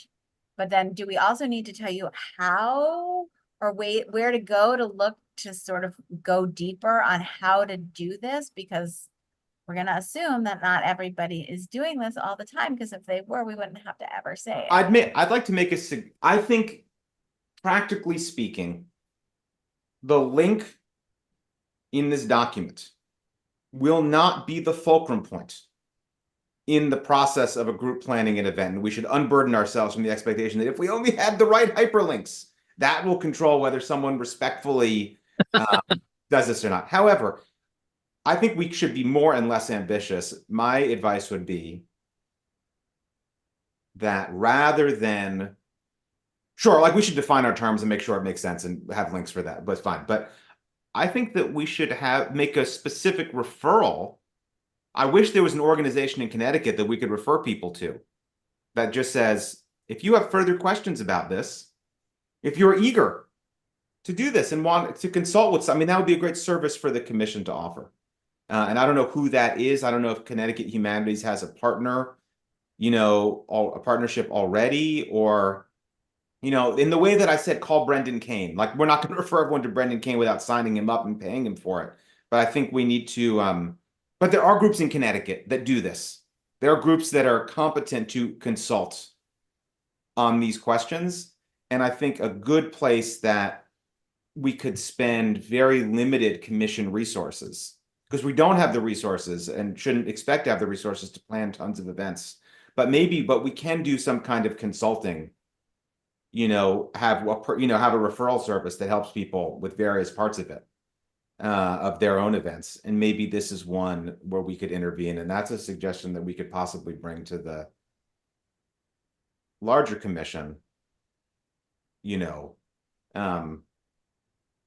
but then do we also need to tell you how or where to go to look to sort of go deeper on how to do this? Because we're going to assume that not everybody is doing this all the time, because if they were, we wouldn't have to ever say it. I'd like to make I think, practically speaking, the link in this document will not be the fulcrum point in the process of a group planning an event. And we should unburden ourselves from the expectation that if we only had the right hyperlinks, that will control whether someone respectfully does this or not. However, I think we should be more and less ambitious. My advice would be that rather than, sure, like we should define our terms and make sure it makes sense and have links for that, but fine. But I think that we should make a specific referral. I wish there was an organization in Connecticut that we could refer people to that just says, if you have further questions about this, if you're eager to do this and want to consult with, I mean, that would be a great service for the commission to offer. And I don't know who that is. I don't know if Connecticut Humanities has a partner, a partnership already, or, in the way that I said, call Brendan Kane. Like, we're not going to refer everyone to Brendan Kane without signing him up and paying him for it. But I think we need to, but there are groups in Connecticut that do this. There are groups that are competent to consult on these questions. And I think a good place that we could spend very limited commission resources, because we don't have the resources and shouldn't expect to have the resources to plan tons of events. But we can do some kind of consulting, have a referral service that helps people with various parts of it, of their own events. And maybe this is one where we could intervene. And that's a suggestion that we could possibly bring to the larger commission,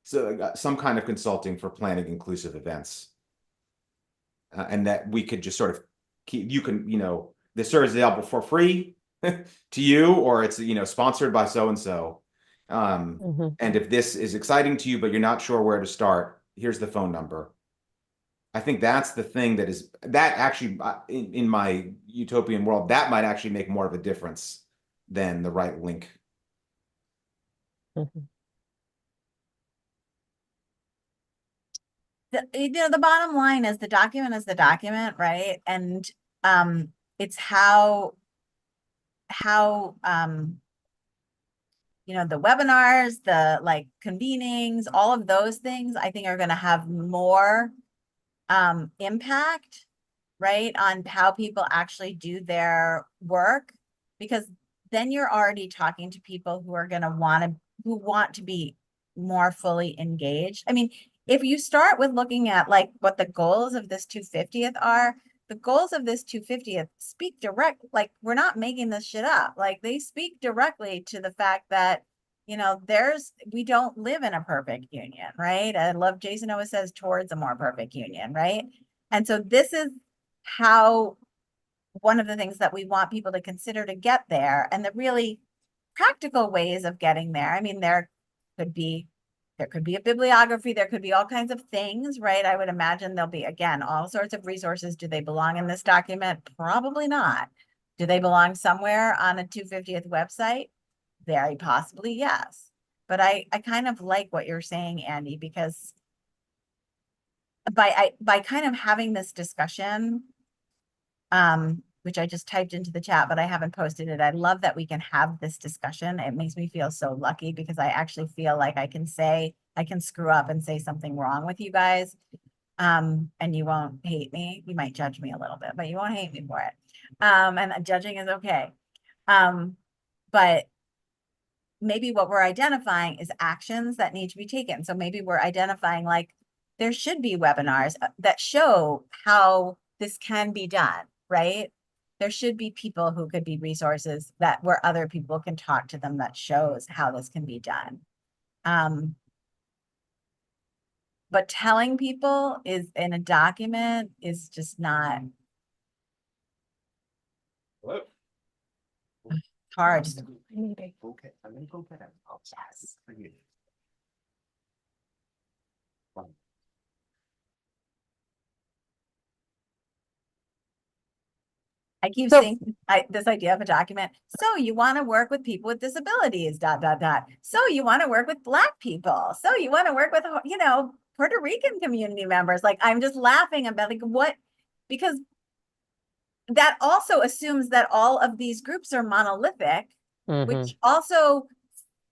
so some kind of consulting for planning inclusive events. And that we could just sort of the service is available for free to you, or it's, sponsored by so-and-so. And if this is exciting to you, but you're not sure where to start, here's the phone number. I think that's the thing that actually, in my utopian world, that might actually make more of a difference than the right link. The bottom line is the document, right? And it's how the webinars, the convenings, all of those things, I think are going to have more impact, right, on how people actually do their work, because then you're already talking to people who are going to want to be more fully engaged. I mean, if you start with looking at what the goals of this 250th are, the goals of this 250th speak direct, we're not making this shit up. They speak directly to the fact that, we don't live in a perfect union, right? I love Jason always says towards a more perfect union, right? And so this is how one of the things that we want people to consider to get there, and the really practical ways of getting there. I mean, there could be a bibliography, there could be all kinds of things, right? I would imagine there'll be, again, all sorts of resources. Do they belong in this document? Probably not. Do they belong somewhere on a 250th website? Very possibly, yes. But I kind of like what you're saying, Andy, because by kind of having this discussion, which I just typed into the chat, but I haven't posted it. I love that we can have this discussion. It makes me feel so lucky, because I actually feel like I can say I can screw up and say something wrong with you guys. And you won't hate me. You might judge me a little bit, but you won't hate me for it. And judging is okay. But maybe what we're identifying is actions that need to be taken. So maybe we're identifying like there should be webinars that show how this can be done, right? There should be people who could be resources that where other people can talk to them that shows how this can be done. But telling people is in a document is just not hard. Okay, I'm gonna go get it. Yes. I keep So- saying this idea of a document. So you want to work with people with disabilities, ... So you want to work with Black people. So you want to work with, you know, Puerto Rican community members. Like, I'm just laughing about like what, because that also assumes that all of these groups are monolithic, Mhm. which also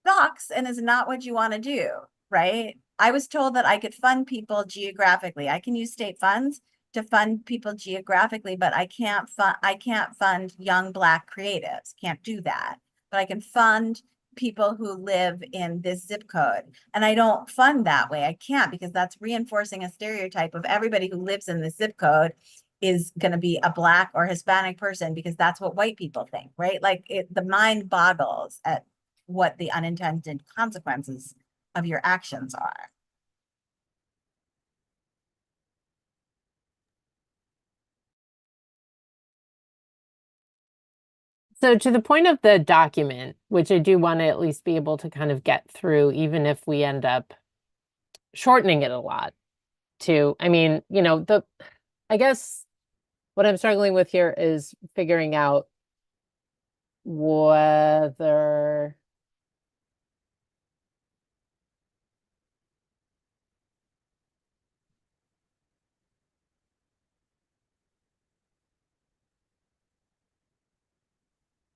sucks and is not what you want to do, right? I was told that I could fund people geographically. I can use state funds to fund people geographically, but I can't fund young Black creatives. Can't do that. But I can fund people who live in this zip code. And I don't fund that way. I can't, because that's reinforcing a stereotype of everybody who lives in this zip code is going to be a Black or Hispanic person, because that's what white people think, right? Like the mind boggles at what the unintended consequences of your actions are. So to the point of the document, which I do want to at least be able to kind of get through, even if we end up shortening it a lot to, I mean, you know, I guess what I'm struggling with here is figuring out whether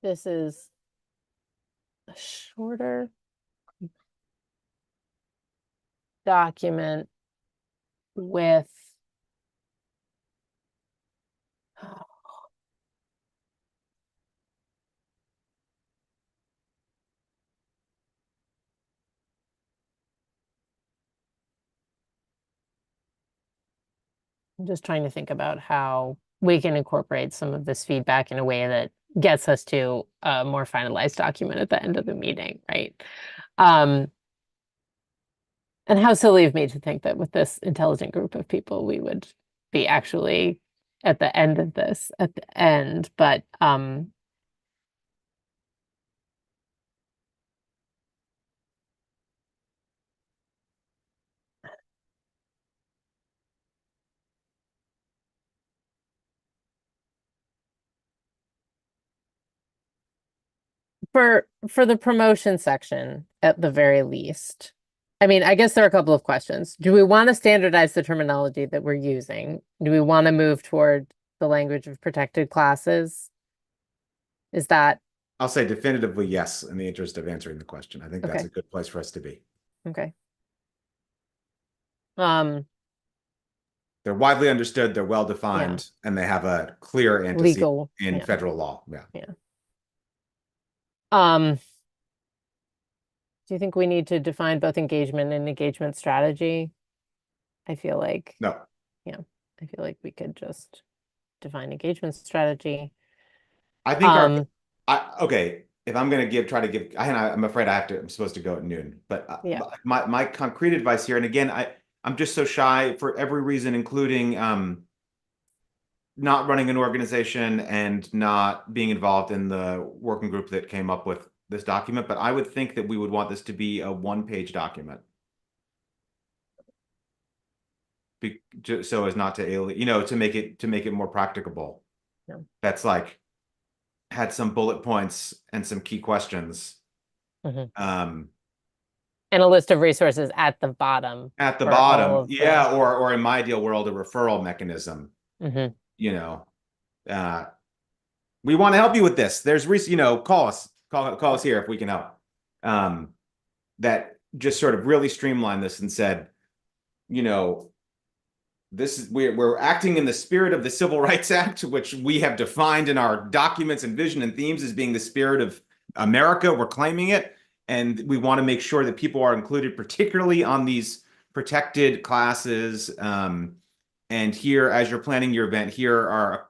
this is a shorter document with I'm just trying to think about how we can incorporate some of this feedback in a way that gets us to a more finalized document at the end of the meeting, right? And how silly of me to think that with this intelligent group of people, we would be actually at the end of this at the end, but for the promotion section, at the very least, I mean, I guess there are a couple of questions. Do we want to standardize the terminology that we're using? Do we want to move toward the language of protected classes? Is that I'll say definitively yes, in the interest of answering the question. I think that's Okay. a good place for us to be. okay? They're widely understood, they're well-defined, and they have a clear antecedent Legal, in yeah. federal law. Yeah. Do you think we need to define both engagement and engagement strategy? I feel like, No, I feel like we could just define engagement strategy. I think okay, if I'm going to try to give, I'm afraid I'm supposed to go at noon, but Yeah. my concrete advice here, and again, I'm just so shy for every reason, including not running an organization and not being involved in the working group that came up with this document, but I would think that we would want this to be a one-page document. So as not to alienate, you know, to make it more practicable. Yeah. That's like had some bullet points and some key questions. Mhm. And a list of resources at the bottom. at the for all bottom, of the- yeah, or in my ideal world, a referral mechanism. Mhm. You know, we want to help you with this. There's call us here if we can help. That just sort of really streamlined this and said, you know, we're acting in the spirit of the Civil Rights Act, which we have defined in our documents and vision and themes as being the spirit of America. We're claiming it, and we want to make sure that people are included, particularly on these protected classes. And here, as you're planning your event, here are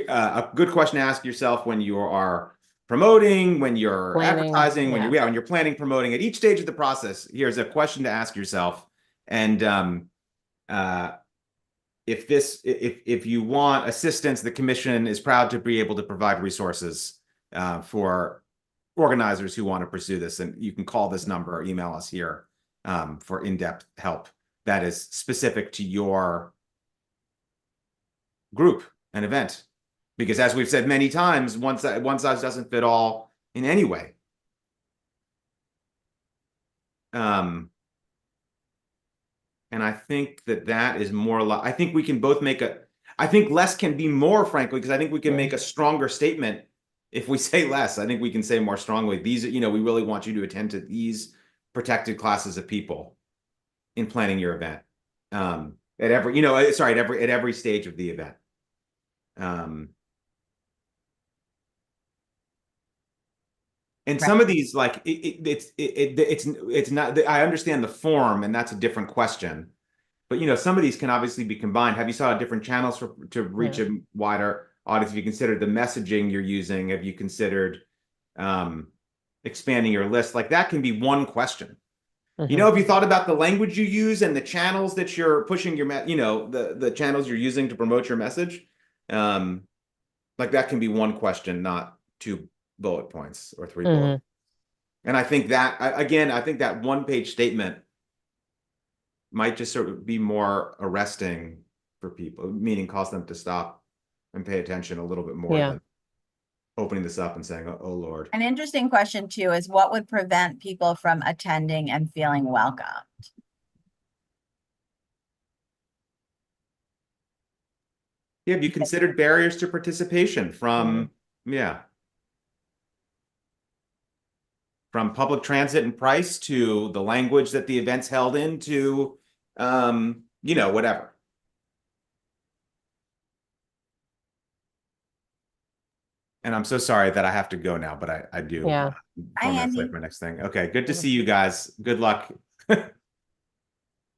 a good question to ask yourself when you are promoting, when you're Planning, advertising, when yeah. when you're planning, promoting, at each stage of the process. Here's a question to ask yourself, and if you want assistance, the commission is proud to be able to provide resources for organizers who want to pursue this. And you can call this number or email us here for in-depth help that is specific to your group and event. Because as we've said many times, one size doesn't fit all in any way. And I think that is more like, I think we can both make I think less can be more, frankly, because I think we can make a stronger statement if we say less. I think we can say more strongly, these, we really want you to attend to these protected classes of people in planning your event. At every stage of the event. And some of these, like it's not. I understand the form, and that's a different question. But some of these can obviously be combined. Have you saw different channels to reach a wider audience? Have you considered the messaging you're using? Have you considered expanding your list? Like that can be one question. Mm-hmm. Have you thought about the language you use and the channels that you're pushing the channels you're using to promote your message? Like that can be one question, not 2 bullet points or 3 bullet points. And I think that, again, I think that one-page statement might just sort of be more arresting for people, meaning cause them to stop and pay attention a little bit more than opening this up and saying, oh Lord. An interesting question too is what would prevent people from attending and feeling welcomed? Yeah, have you considered barriers to participation from, from public transit and price to the language that the event's held in to, whatever. And I'm so sorry that I have to go now, but I do. Yeah. 4 minutes late for my next thing. Okay, good to see you guys. Good luck.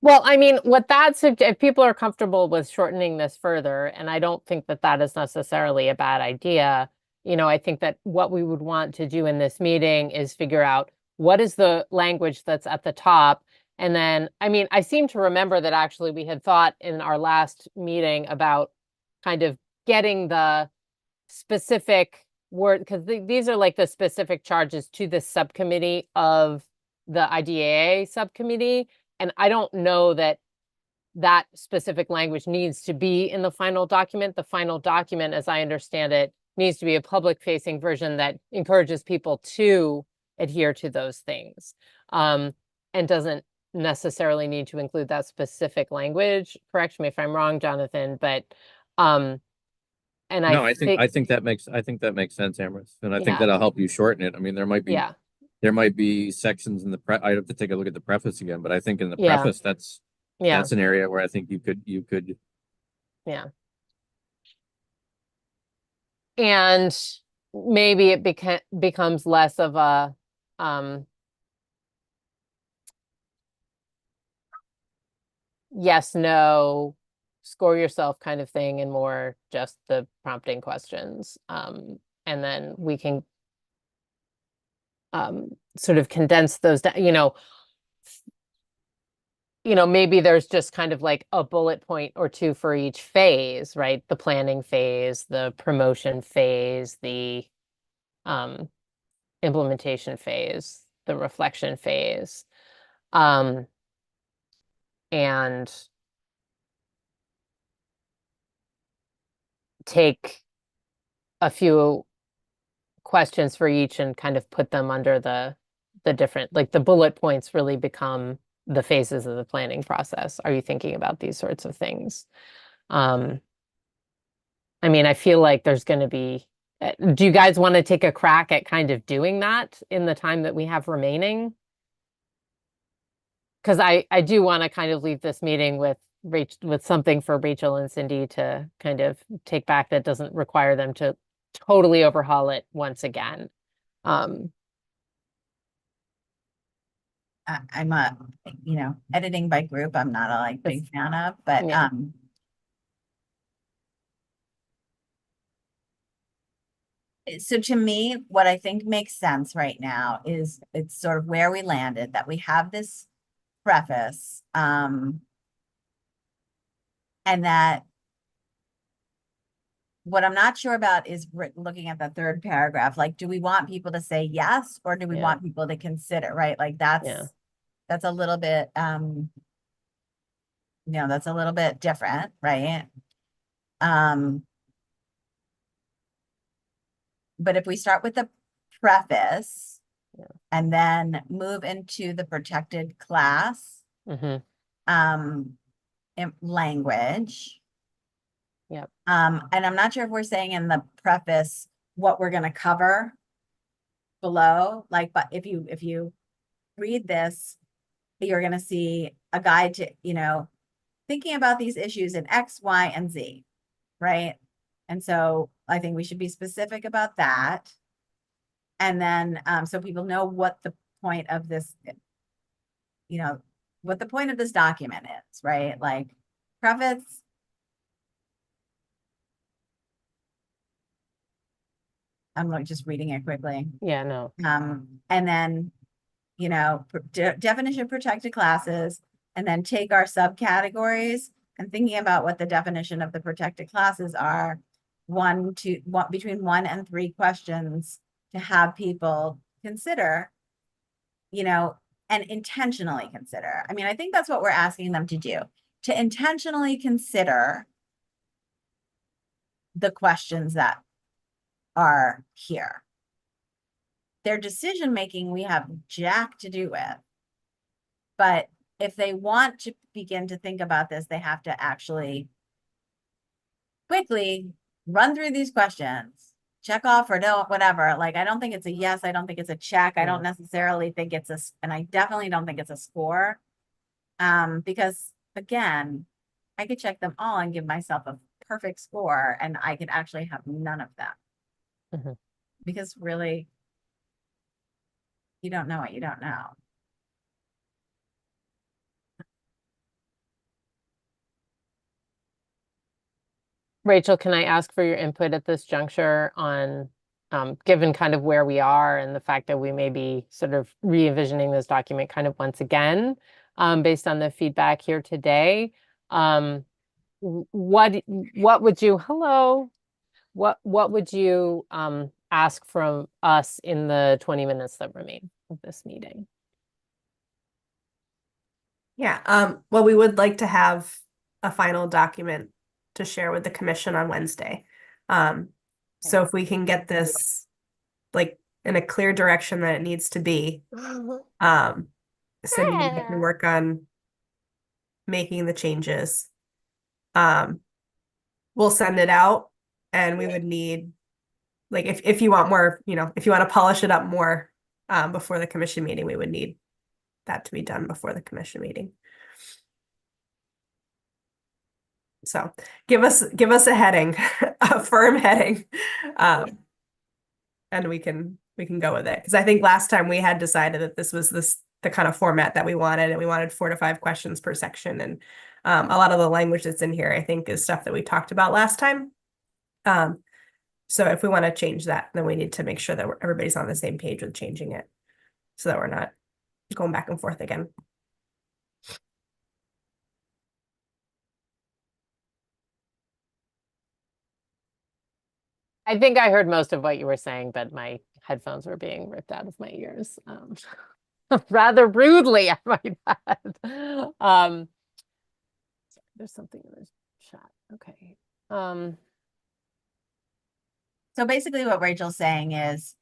Well, I mean, if people are comfortable with shortening this further, and I don't think that is necessarily a bad idea, I think that what we would want to do in this meeting is figure out what is the language that's at the top. And then, I mean, I seem to remember that actually we had thought in our last meeting about kind of getting the specific word, because these are like the specific charges to the subcommittee of the IDAA subcommittee. And I don't know that specific language needs to be in the final document. The final document, as I understand it, needs to be a public-facing version that encourages people to adhere to those things, and doesn't necessarily need to include that specific language. Correct me if I'm wrong, Jonathan, but I think that makes sense, Amherst, and I think that'll help you shorten it. I mean, there might be sections in the I'd have to take a look at the preface again, but I think in the preface that's an area where I think you could. Yeah. And maybe it becomes less of a yes, no, score yourself kind of thing, and more just the prompting questions. And then we can sort of condense those down, maybe there's just kind of like a bullet point or 2 for each phase, right? The planning phase, the promotion phase, the implementation phase, the reflection phase. And take a few questions for each and kind of put them under the different, like the bullet points really become the phases of the planning process. Are you thinking about these sorts of things? I mean, I feel like there's going to be, do you guys want to take a crack at kind of doing that in the time that we have remaining? because I do want to kind of leave this meeting with with something for Rachel and Cindy to kind of take back that doesn't require them to totally overhaul it once again. I'm a, editing by group, I'm not a like big fan of, but, Yeah. So to me, what I think makes sense right now is it's sort of where we landed, that we have this preface, and that what I'm not sure about is looking at the third paragraph, like, do we want people to say yes, or do we Yeah. want people to consider, right? Like Yeah. that's a little bit, that's a little bit different, right? But if we start with the preface, Yeah. and then move into the protected class, Mm-hmm. Language. Yep. And I'm not sure if we're saying in the preface what we're going to cover below, like, but if you read this, you're going to see a guide to, thinking about these issues in X, Y, and Z, right? And so I think we should be specific about that. And then, so people know what the point of this, what the point of this document is, right? Like, preface. I'm like just reading it quickly. Yeah, no. And then, definition of protected classes, and then take our subcategories and thinking about what the definition of the protected classes are, between 1 and 3 questions to have people consider, and intentionally consider. I mean, I think that's what we're asking them to do, to intentionally consider the questions that are here. Their decision making, we have jack to do with. But if they want to begin to think about this, they have to actually quickly run through these questions, check off or no, whatever. Like, I don't think it's a yes. I don't think it's a check. I don't necessarily think it's and I definitely don't think it's a score. Because again, I could check them all and give myself a perfect score, and I could actually have none of them. Mm-hmm. Because really, you don't know what you don't know. Rachel, can I ask for your input at this juncture on, given kind of where we are and the fact that we may be sort of re-envisioning this document kind of once again, based on the feedback here today? What would you, what would you ask from us in the 20 minutes that remain of this meeting? Yeah, well, we would like to have a final document to share with the commission on Wednesday. So if we can get this like in a clear direction that it needs to be, Cindy can work on making the changes. We'll send it out, and we would need, like, if you want more, if you want to polish it up more, before the commission meeting, we would need that to be done before the commission meeting. So give us a heading, a firm heading, and we can go with it. Because I think last time we had decided that this was the kind of format that we wanted, and we wanted 4 to 5 questions per section. And a lot of the language that's in here, I think, is stuff that we talked about last time. So if we want to change that, then we need to make sure that everybody's on the same page with changing it, so that we're not going back and forth again. I think I heard most of what you were saying, but my headphones were being ripped out of my ears. Rather rudely, I might add. Sorry, there's something in this chat. Okay. So basically what Rachel's saying is,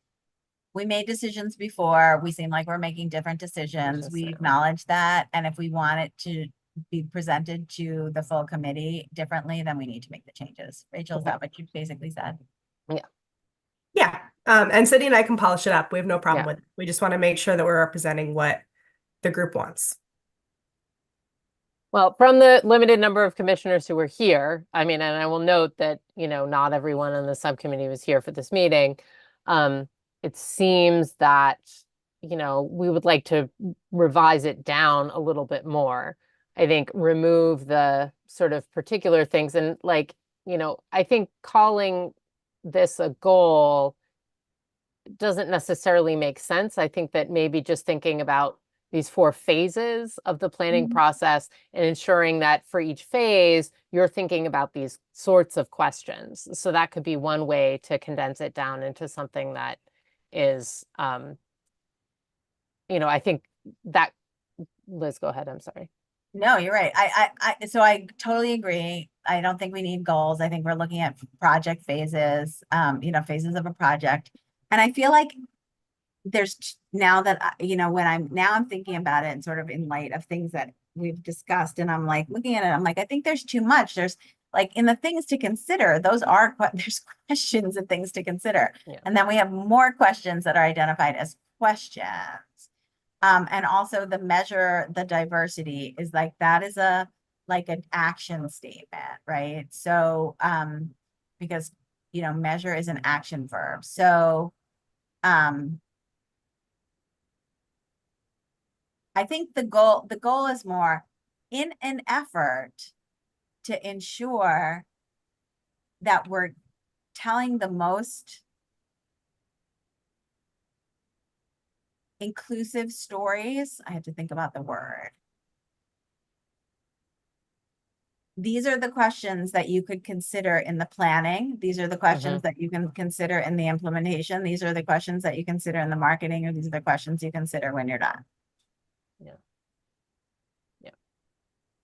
we made decisions before, we seem like we're making different decisions, we acknowledge that, and if we want it to be presented to the full committee differently, then we need to make the changes. Rachel, is that what you basically said? Yeah. And Cindy and I can polish it up. We have no problem Yeah. with it. We just want to make sure that we're representing what the group wants. Well, from the limited number of commissioners who were here, I mean, and I will note that, not everyone on the subcommittee was here for this meeting. It seems that, we would like to revise it down a little bit more. I think remove the sort of particular things and I think calling this a goal doesn't necessarily make sense. I think that maybe just thinking about these 4 phases of the planning process and ensuring that for each phase, you're thinking about these sorts of questions. So that could be one way to condense it down into something that is, I think that, Liz, go ahead. I'm sorry. No, you're right. So I totally agree. I don't think we need goals. I think we're looking at project phases, phases of a project. And I feel like there's now that, when I'm thinking about it and sort of in light of things that we've discussed and I'm like looking at it, I'm like, I think there's too much. There's like in the things to consider, there's questions and things to consider. Yeah. And then we have more questions that are identified as questions. And also the diversity is like, that is like an action statement, right? So, because, measure is an action verb. So, I think the goal is more in an effort to ensure that we're telling the most inclusive stories. I have to think about the word. These are the questions that you could consider in the planning. These are the questions that you can consider in the implementation. These are the questions that you consider in the marketing, or these are the questions you consider when you're done. Yeah.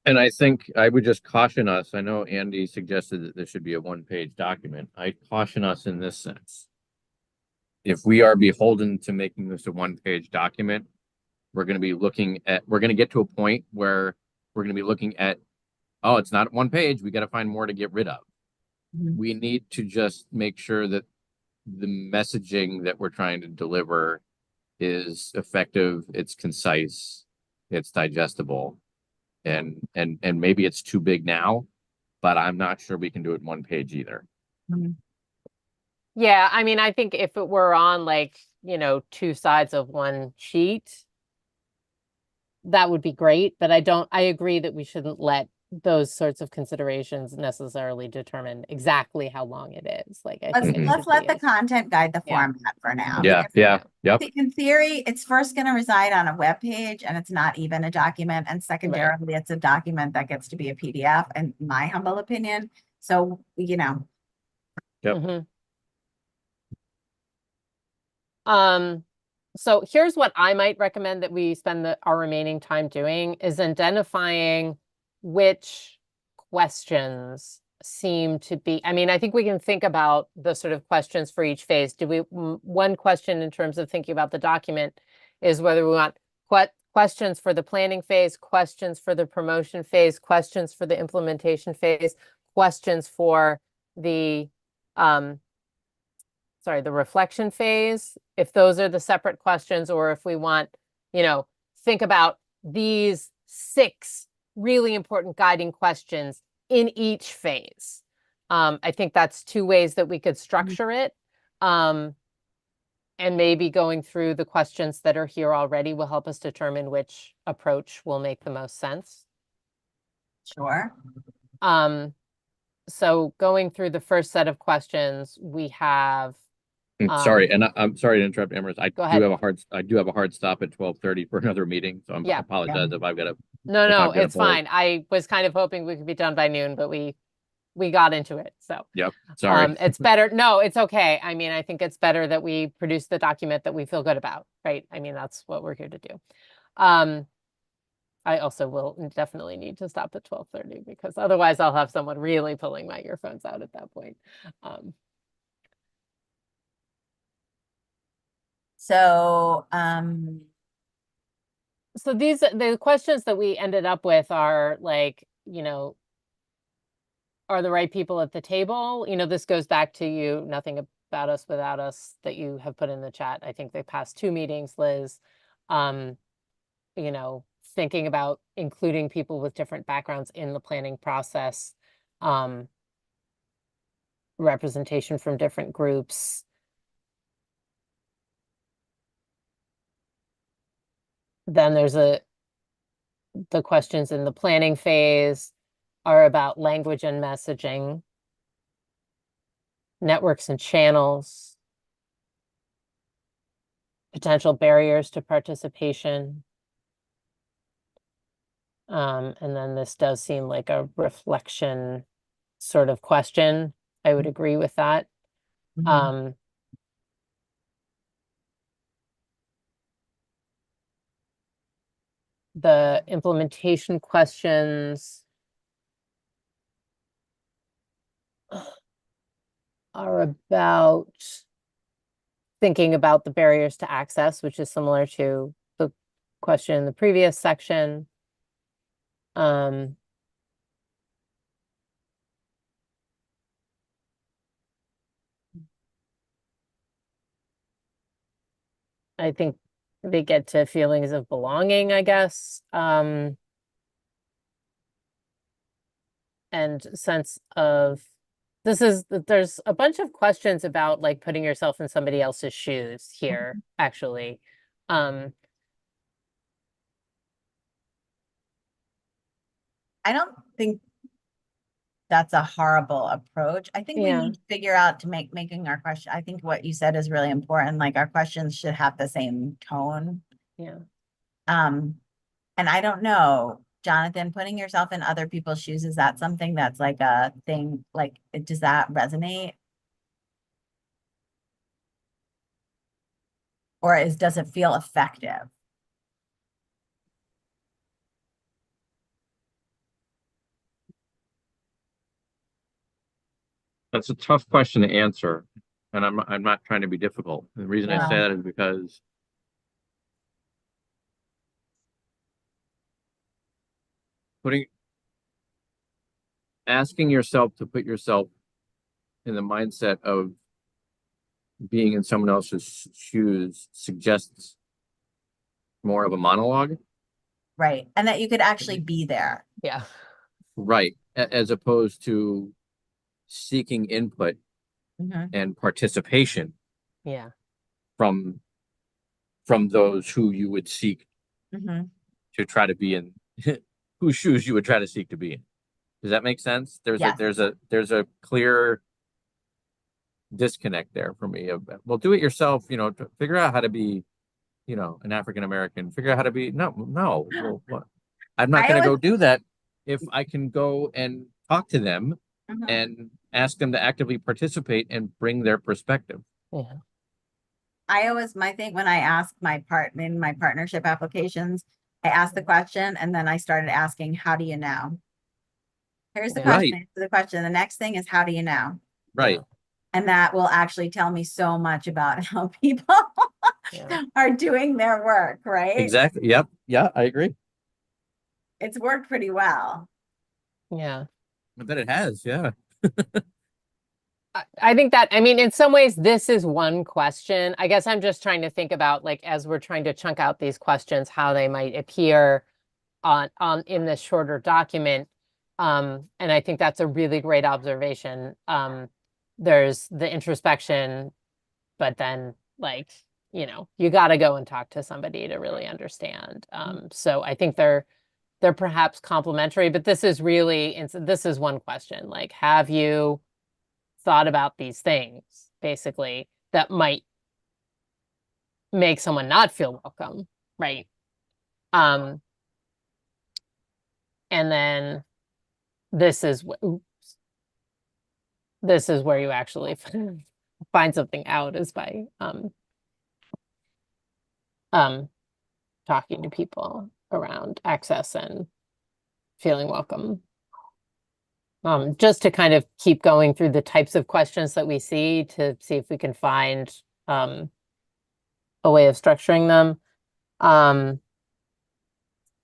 And I think I would just caution us. I know Andy suggested that this should be a 1-page document. I caution us in this sense. If we are beholden to making this a 1-page document, we're going to get to a point where we're going to be looking at, oh, it's not 1 page. We got to find more to get rid of. We need to just make sure that the messaging that we're trying to deliver is effective, it's concise, it's digestible. And maybe it's too big now, but I'm not sure we can do it 1 page either. Yeah, I mean, I think if it were on 2 sides of one sheet, that would be great, but I agree that we shouldn't let those sorts of considerations necessarily determine exactly how long it is. I think it Let's should let be the content guide the Yeah. format for now. Yeah, because yep. in theory, it's first going to reside on a web page and it's not even a document. And secondarily, it's a document that gets to be a PDF, in my humble opinion. So, Yep. So here's what I might recommend that we spend our remaining time doing is identifying which questions seem to be, I mean, I think we can think about the sort of questions for each phase. One question in terms of thinking about the document is whether we want questions for the planning phase, questions for the promotion phase, questions for the implementation phase, questions for the, the reflection phase, if those are the separate questions, or if we want, think about these 6 really important guiding questions in each phase. I think that's 2 ways that we could structure it. And maybe going through the questions that are here already will help us determine which approach will make the most sense. sure. So going through the first set of questions, we have Sorry, and I'm sorry to interrupt, Amherst. I Go do ahead. have a hard stop at 12:30 for another meeting, so I Yeah. apologize if I've got to. No, I've got a it's fine. I was kind of hoping we could be done by noon, but we got into it. So Yep. Sorry. it's better. No, it's okay. I mean, I think it's better that we produce the document that we feel good about, right? I mean, that's what we're here to do. I also will definitely need to stop at 12:30 because otherwise I'll have someone really pulling my earphones out at that point. So, So the questions that we ended up with are are the right people at the table? This goes back to nothing about us without us that you have put in the chat. I think the past 2 meetings, Liz, thinking about including people with different backgrounds in the planning process, representation from different groups. Then there's the questions in the planning phase are about language and messaging, networks and channels, potential barriers to participation. And then this does seem like a reflection sort of question. I would agree with that. Mhm. The implementation questions are about thinking about the barriers to access, which is similar to the question in the previous section. I think they get to feelings of belonging, I guess. And sense of there's a bunch of questions about like putting yourself in somebody else's shoes here, actually. I don't think that's a horrible approach. I think we Yeah. need to figure out to making our question. I think what you said is really important. Like our questions should have the same tone. Yeah. And I don't know, Jonathan, putting yourself in other people's shoes, is that something that's like a thing? Like, does that resonate? Or does it feel effective? That's a tough question to answer, and I'm not trying to be difficult. The reason I say Yeah. that is because asking yourself to put yourself in the mindset of being in someone else's shoes suggests more of a monologue, Right. And that you could actually be there. Yeah. right? As opposed to seeking input Mhm. and participation Yeah. from those who you would seek Mhm. to try to be in, whose shoes you would try to seek to be in. Does that make sense? Yes. There's a clear disconnect there for me. Well, do it yourself. To figure out how to be, an African American. Figure out how to be. No. Well, what? I'm not I going to go always, do that if I can go and talk to them Mhm. and ask them to actively participate and bring their perspective. Yeah. my thing when I ask in my partnership applications, I ask the question and then I started asking, how do you know? Here's the Yeah. question. Right. Answer the question. The next thing is, how do you know? Right. And that will actually tell me so much about how people Yeah. are doing their work, right? Exactly. Yep. Yeah, I agree. It's worked pretty well. Yeah. I bet it has. Yeah. I think that, I mean, in some ways, this is one question. I guess I'm just trying to think about, like, as we're trying to chunk out these questions, how they might appear on in this shorter document. And I think that's a really great observation. There's the introspection, but then, like, you got to go and talk to somebody to really understand. So I think they're perhaps complementary, but this is one question. Like, have you thought about these things, basically, that might make someone not feel welcome, right? And then this is where you actually find something out, is by talking to people around access and feeling welcome. Just to kind of keep going through the types of questions that we see, to see if we can find a way of structuring them.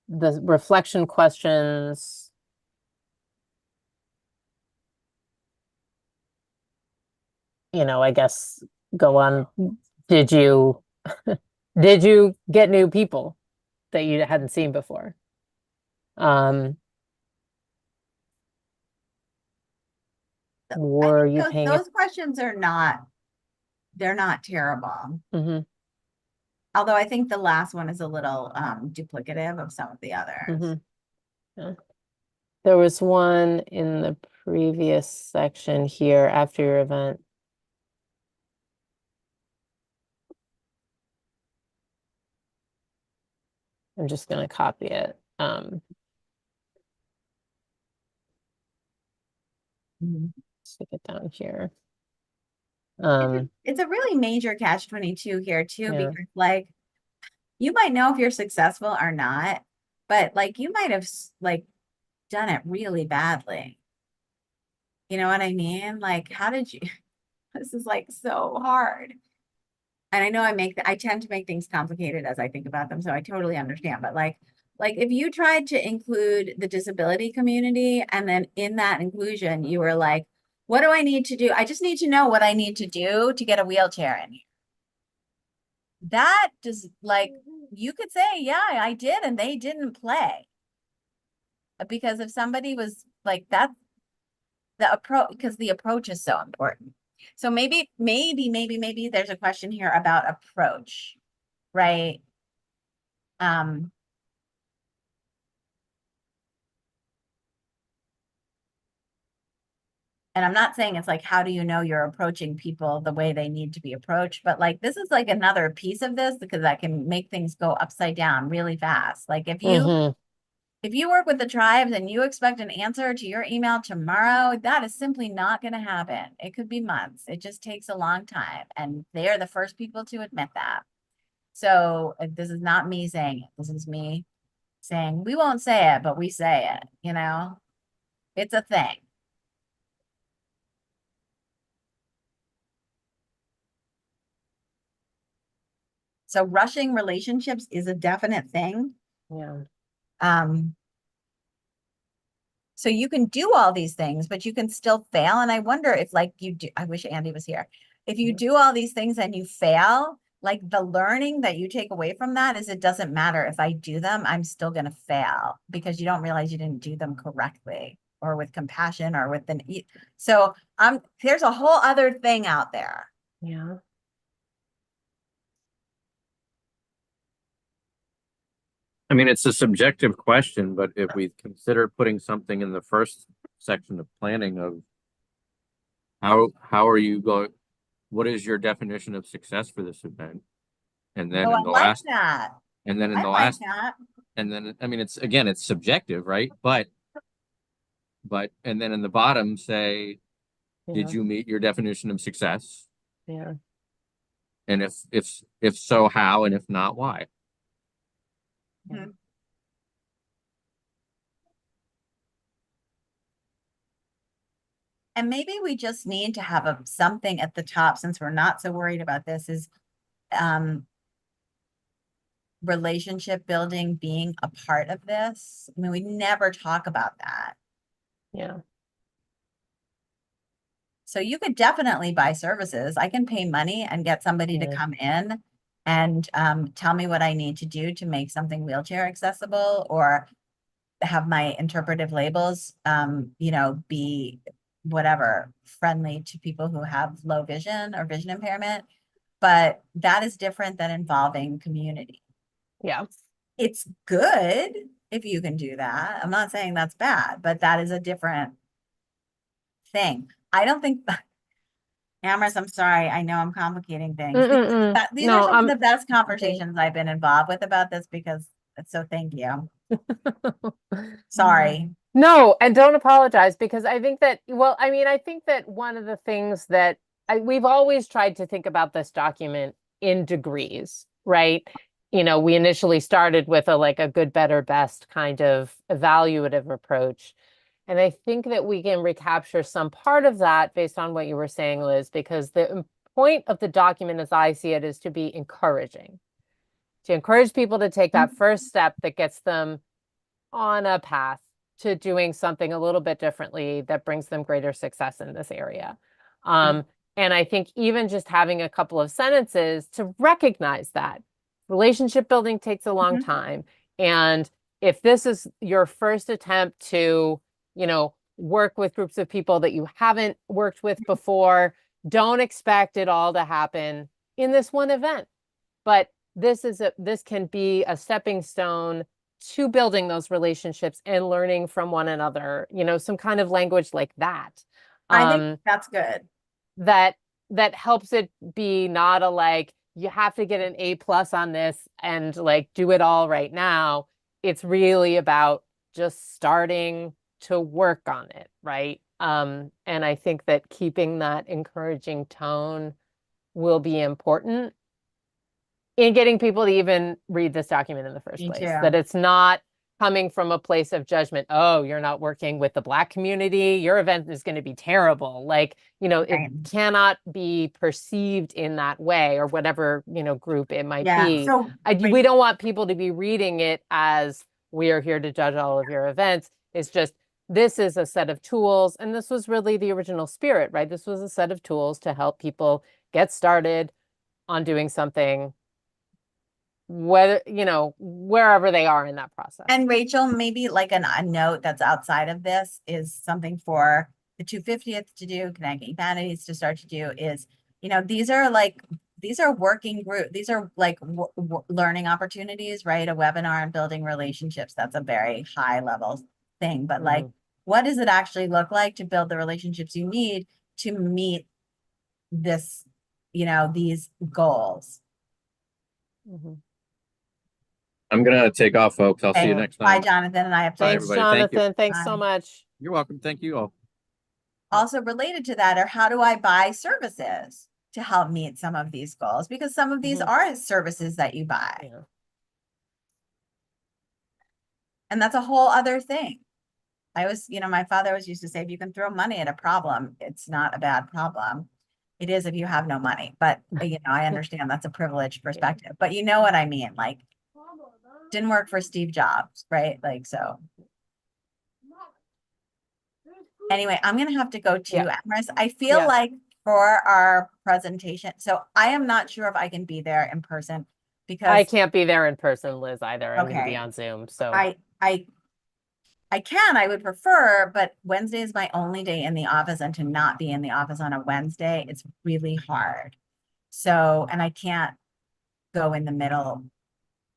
The reflection questions, I guess, go on. Did you did you get new people? that you hadn't seen before. Were you those, paying? those questions are not, they're not terrible. Mhm, Although I think the last one is a little duplicative of some of the others. mhm. Yeah. There was one in the previous section here after your event. I'm just going to copy it. Stick it down here. It's a really major catch-22 here too, Yeah. because like you might know if you're successful or not, but like you might have like done it really badly. You know what I mean? Like, how did you? This is like so hard. And I know I tend to make things complicated as I think about them, so I totally understand. But like if you tried to include the disability community, and then in that inclusion, you were like, what do I need to do? I just need to know what I need to do to get a wheelchair in here. That does, like, you could say, yeah, I did, and they didn't play. Because if somebody was like that, the approach, because the approach is so important. So maybe there's a question here about approach, right? And I'm not saying it's like, how do you know you're approaching people the way they need to be approached? But like, this is like another piece of this, because that can make things go upside down really fast. Like if you work with the tribes and you expect an answer to your email tomorrow, that is simply not going to happen. It could be months. It just takes a long time. And they are the first people to admit that. So this is not me saying it. This is me saying, we won't say it, but we say it, you know, it's a thing. So rushing relationships is a definite thing. Yeah. So you can do all these things, but you can still fail. And I wonder if like you do, I wish Andy was here. If you do all these things and you fail, like the learning that you take away from that is it doesn't matter if I do them, I'm still going to fail, because you don't realize you didn't do them correctly or with compassion or with so there's a whole other thing out there. Yeah. I mean, it's a subjective question, but if we consider putting something in the first section of planning of how are you going, what is your definition of success for this event? And then Oh, in I the like last, that. and then in I the like last, that. and then, I mean, it's again, it's subjective, right? But, and then in the bottom say, did Yeah. you meet your definition of success? Yeah. And if so, how, and if not, why? Hmm. And maybe we just need to have something at the top, since we're not so worried about this, is relationship building being a part of this. I mean, we never talk about that. Yeah. So you could definitely buy services. I can pay money and get somebody to come in and tell me what I need to do to make something wheelchair accessible, or have my interpretive labels, you know, be whatever, friendly to people who have low vision or vision impairment. But that is different than involving community. Yeah. It's good if you can do that. I'm not saying that's bad, but that is a different thing. I don't think Amherst, I'm sorry. I know I'm complicating things. These are No, some of the best conversations I've been involved with about this, because so thank you. Sorry. No, and don't apologize, because I think that, well, I mean, I think that one of the things that we've always tried to think about this document in degrees, right? You know, we initially started with a good, better, best kind of evaluative approach. And I think that we can recapture some part of that based on what you were saying, Liz, because the point of the document, as I see it, is to be encouraging, to encourage people to take that first step that gets them on a path to doing something a little bit differently that brings them greater success in this area. And I think even just having a couple of sentences to recognize that relationship building takes a long time. And if this is your first attempt to, work with groups of people that you haven't worked with before, don't expect it all to happen in this one event. But this can be a stepping stone to building those relationships and learning from one another, some kind of language like that. I think that's good. That helps it be not a like, you have to get an A+ on this and like do it all right now. It's really about just starting to work on it, right? And I think that keeping that encouraging tone will be important in getting people to even read this document in the first Me place. too. That it's not coming from a place of judgment. Oh, you're not working with the Black community. Your event is going to be terrible. Like, Right. it cannot be perceived in that way, or whatever, group it might Yeah, be. so We don't want people to be reading it as we are here to judge all of your events. It's just, this is a set of tools. And this was really the original spirit, right? This was a set of tools to help people get started on doing something, whether, wherever they are in that process. And Rachel, maybe like a note that's outside of this is something for the 250th to do, Connecticut Humanities to start to do is, these are working group. These are like learning opportunities, right? A webinar and building relationships. That's a very high level thing, but like, what does it actually look like to build the relationships you need to meet this, these goals? Mhm. I'm gonna take off, folks. I'll see you Okay, next bye, time. Jonathan, and I have to. Bye, Thanks, everybody. Thank you. Jonathan. Thanks so Bye. much. You're welcome. Thank you all. Also related to that are how do I buy services to help meet some of these goals? Because some of these Mhm. are services that you buy. Yeah. And that's a whole other thing. My father always used to say, if you can throw money at a problem, it's not a bad problem. It is if you have no money, but I understand that's a privileged perspective, but you know what I mean? Like, didn't work for Steve Jobs, right? Like, so. Anyway, I'm gonna have to go to Amherst. I feel Yeah. like for our presentation, so I am not sure if I can be there in person because I can't be there in person, Liz, either. I'm going to be Okay. on Zoom. So I would prefer, but Wednesday is my only day in the office, and to not be in the office on a Wednesday, it's really hard. So, and I can't go in the middle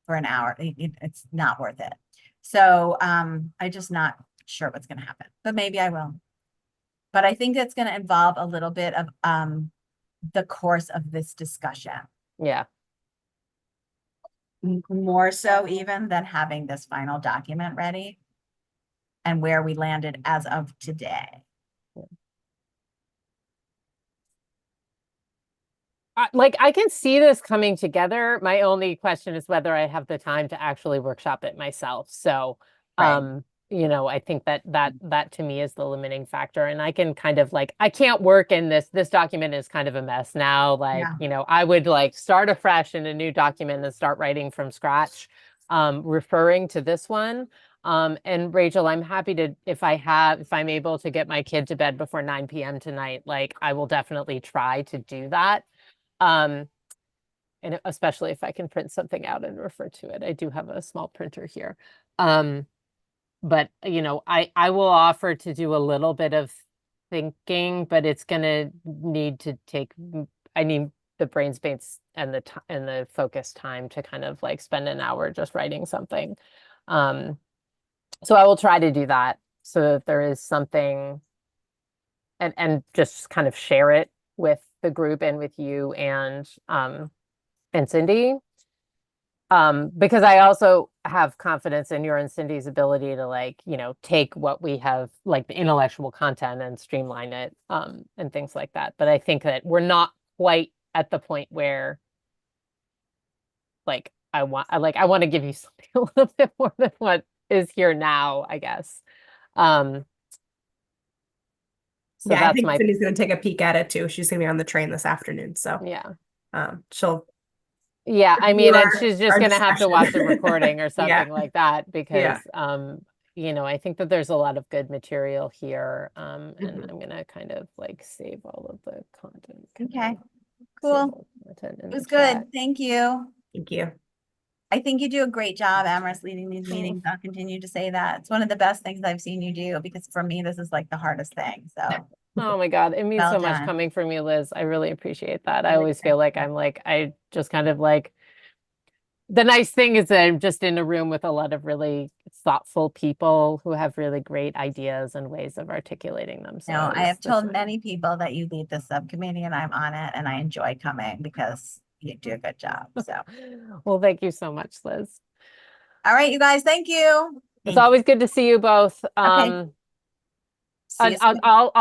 for an hour. It's not worth it. So, I'm just not sure what's going to happen, but maybe I will. But I think it's going to involve a little bit of, the course of this discussion, yeah. more so even than having this final document ready and where we landed as of today. I can see this coming together. My only question is whether I have the time to actually workshop it myself. So, Right. I think that to me is the limiting factor. And I can kind of like, I can't work in this document is kind of a mess now. Like, I would like start afresh in a new document and start writing from scratch, referring to this one. And Rachel, I'm happy to, if I'm able to get my kid to bed before 9 p.m. tonight, like I will definitely try to do that. And especially if I can print something out and refer to it. I do have a small printer here. But I will offer to do a little bit of thinking, but it's gonna need to take, I need the brain space and the focus time to kind of like spend an hour just writing something. So I will try to do that so that there is something, and just kind of share it with the group and with you and Cindy. Because I also have confidence in your and Cindy's ability to like, take what we have, like the intellectual content, and streamline it, and things like that. But I think that we're not quite at the point where like I want to give you something a little bit more than what is here now, I guess. So Yeah, I that's think my, Cindy's gonna take a peek at it too. She's gonna be on the train this afternoon, so yeah. She'll Yeah, I mean, and our- she's just our gonna have to discussion. watch the recording or Yeah. something like that, because Yeah. I think that there's a lot of good material here. And Mhm. I'm gonna kind of like save all of the content. Okay, Save cool. all the content in It was the chat. good. Thank you. Thank you. I think you do a great job, Amherst, leading these meetings. I'll continue to say that. It's one of the best things I've seen you do, because for me, this is like the hardest thing, so. Oh my God, it means Well so much done. coming from you, Liz. I really appreciate that. I Really always feel like I just kind of like, the nice thing is that I'm just in a room with a lot of really thoughtful people who have really great ideas and ways of articulating them. So No, I have this told really- many people that you lead the subcommittee and I'm on it and I enjoy coming because you do a good job, so. Well, thank you so much, Liz. All right, you guys, thank you. It's Thank you. always good to see you both. Okay. See you soon. I'll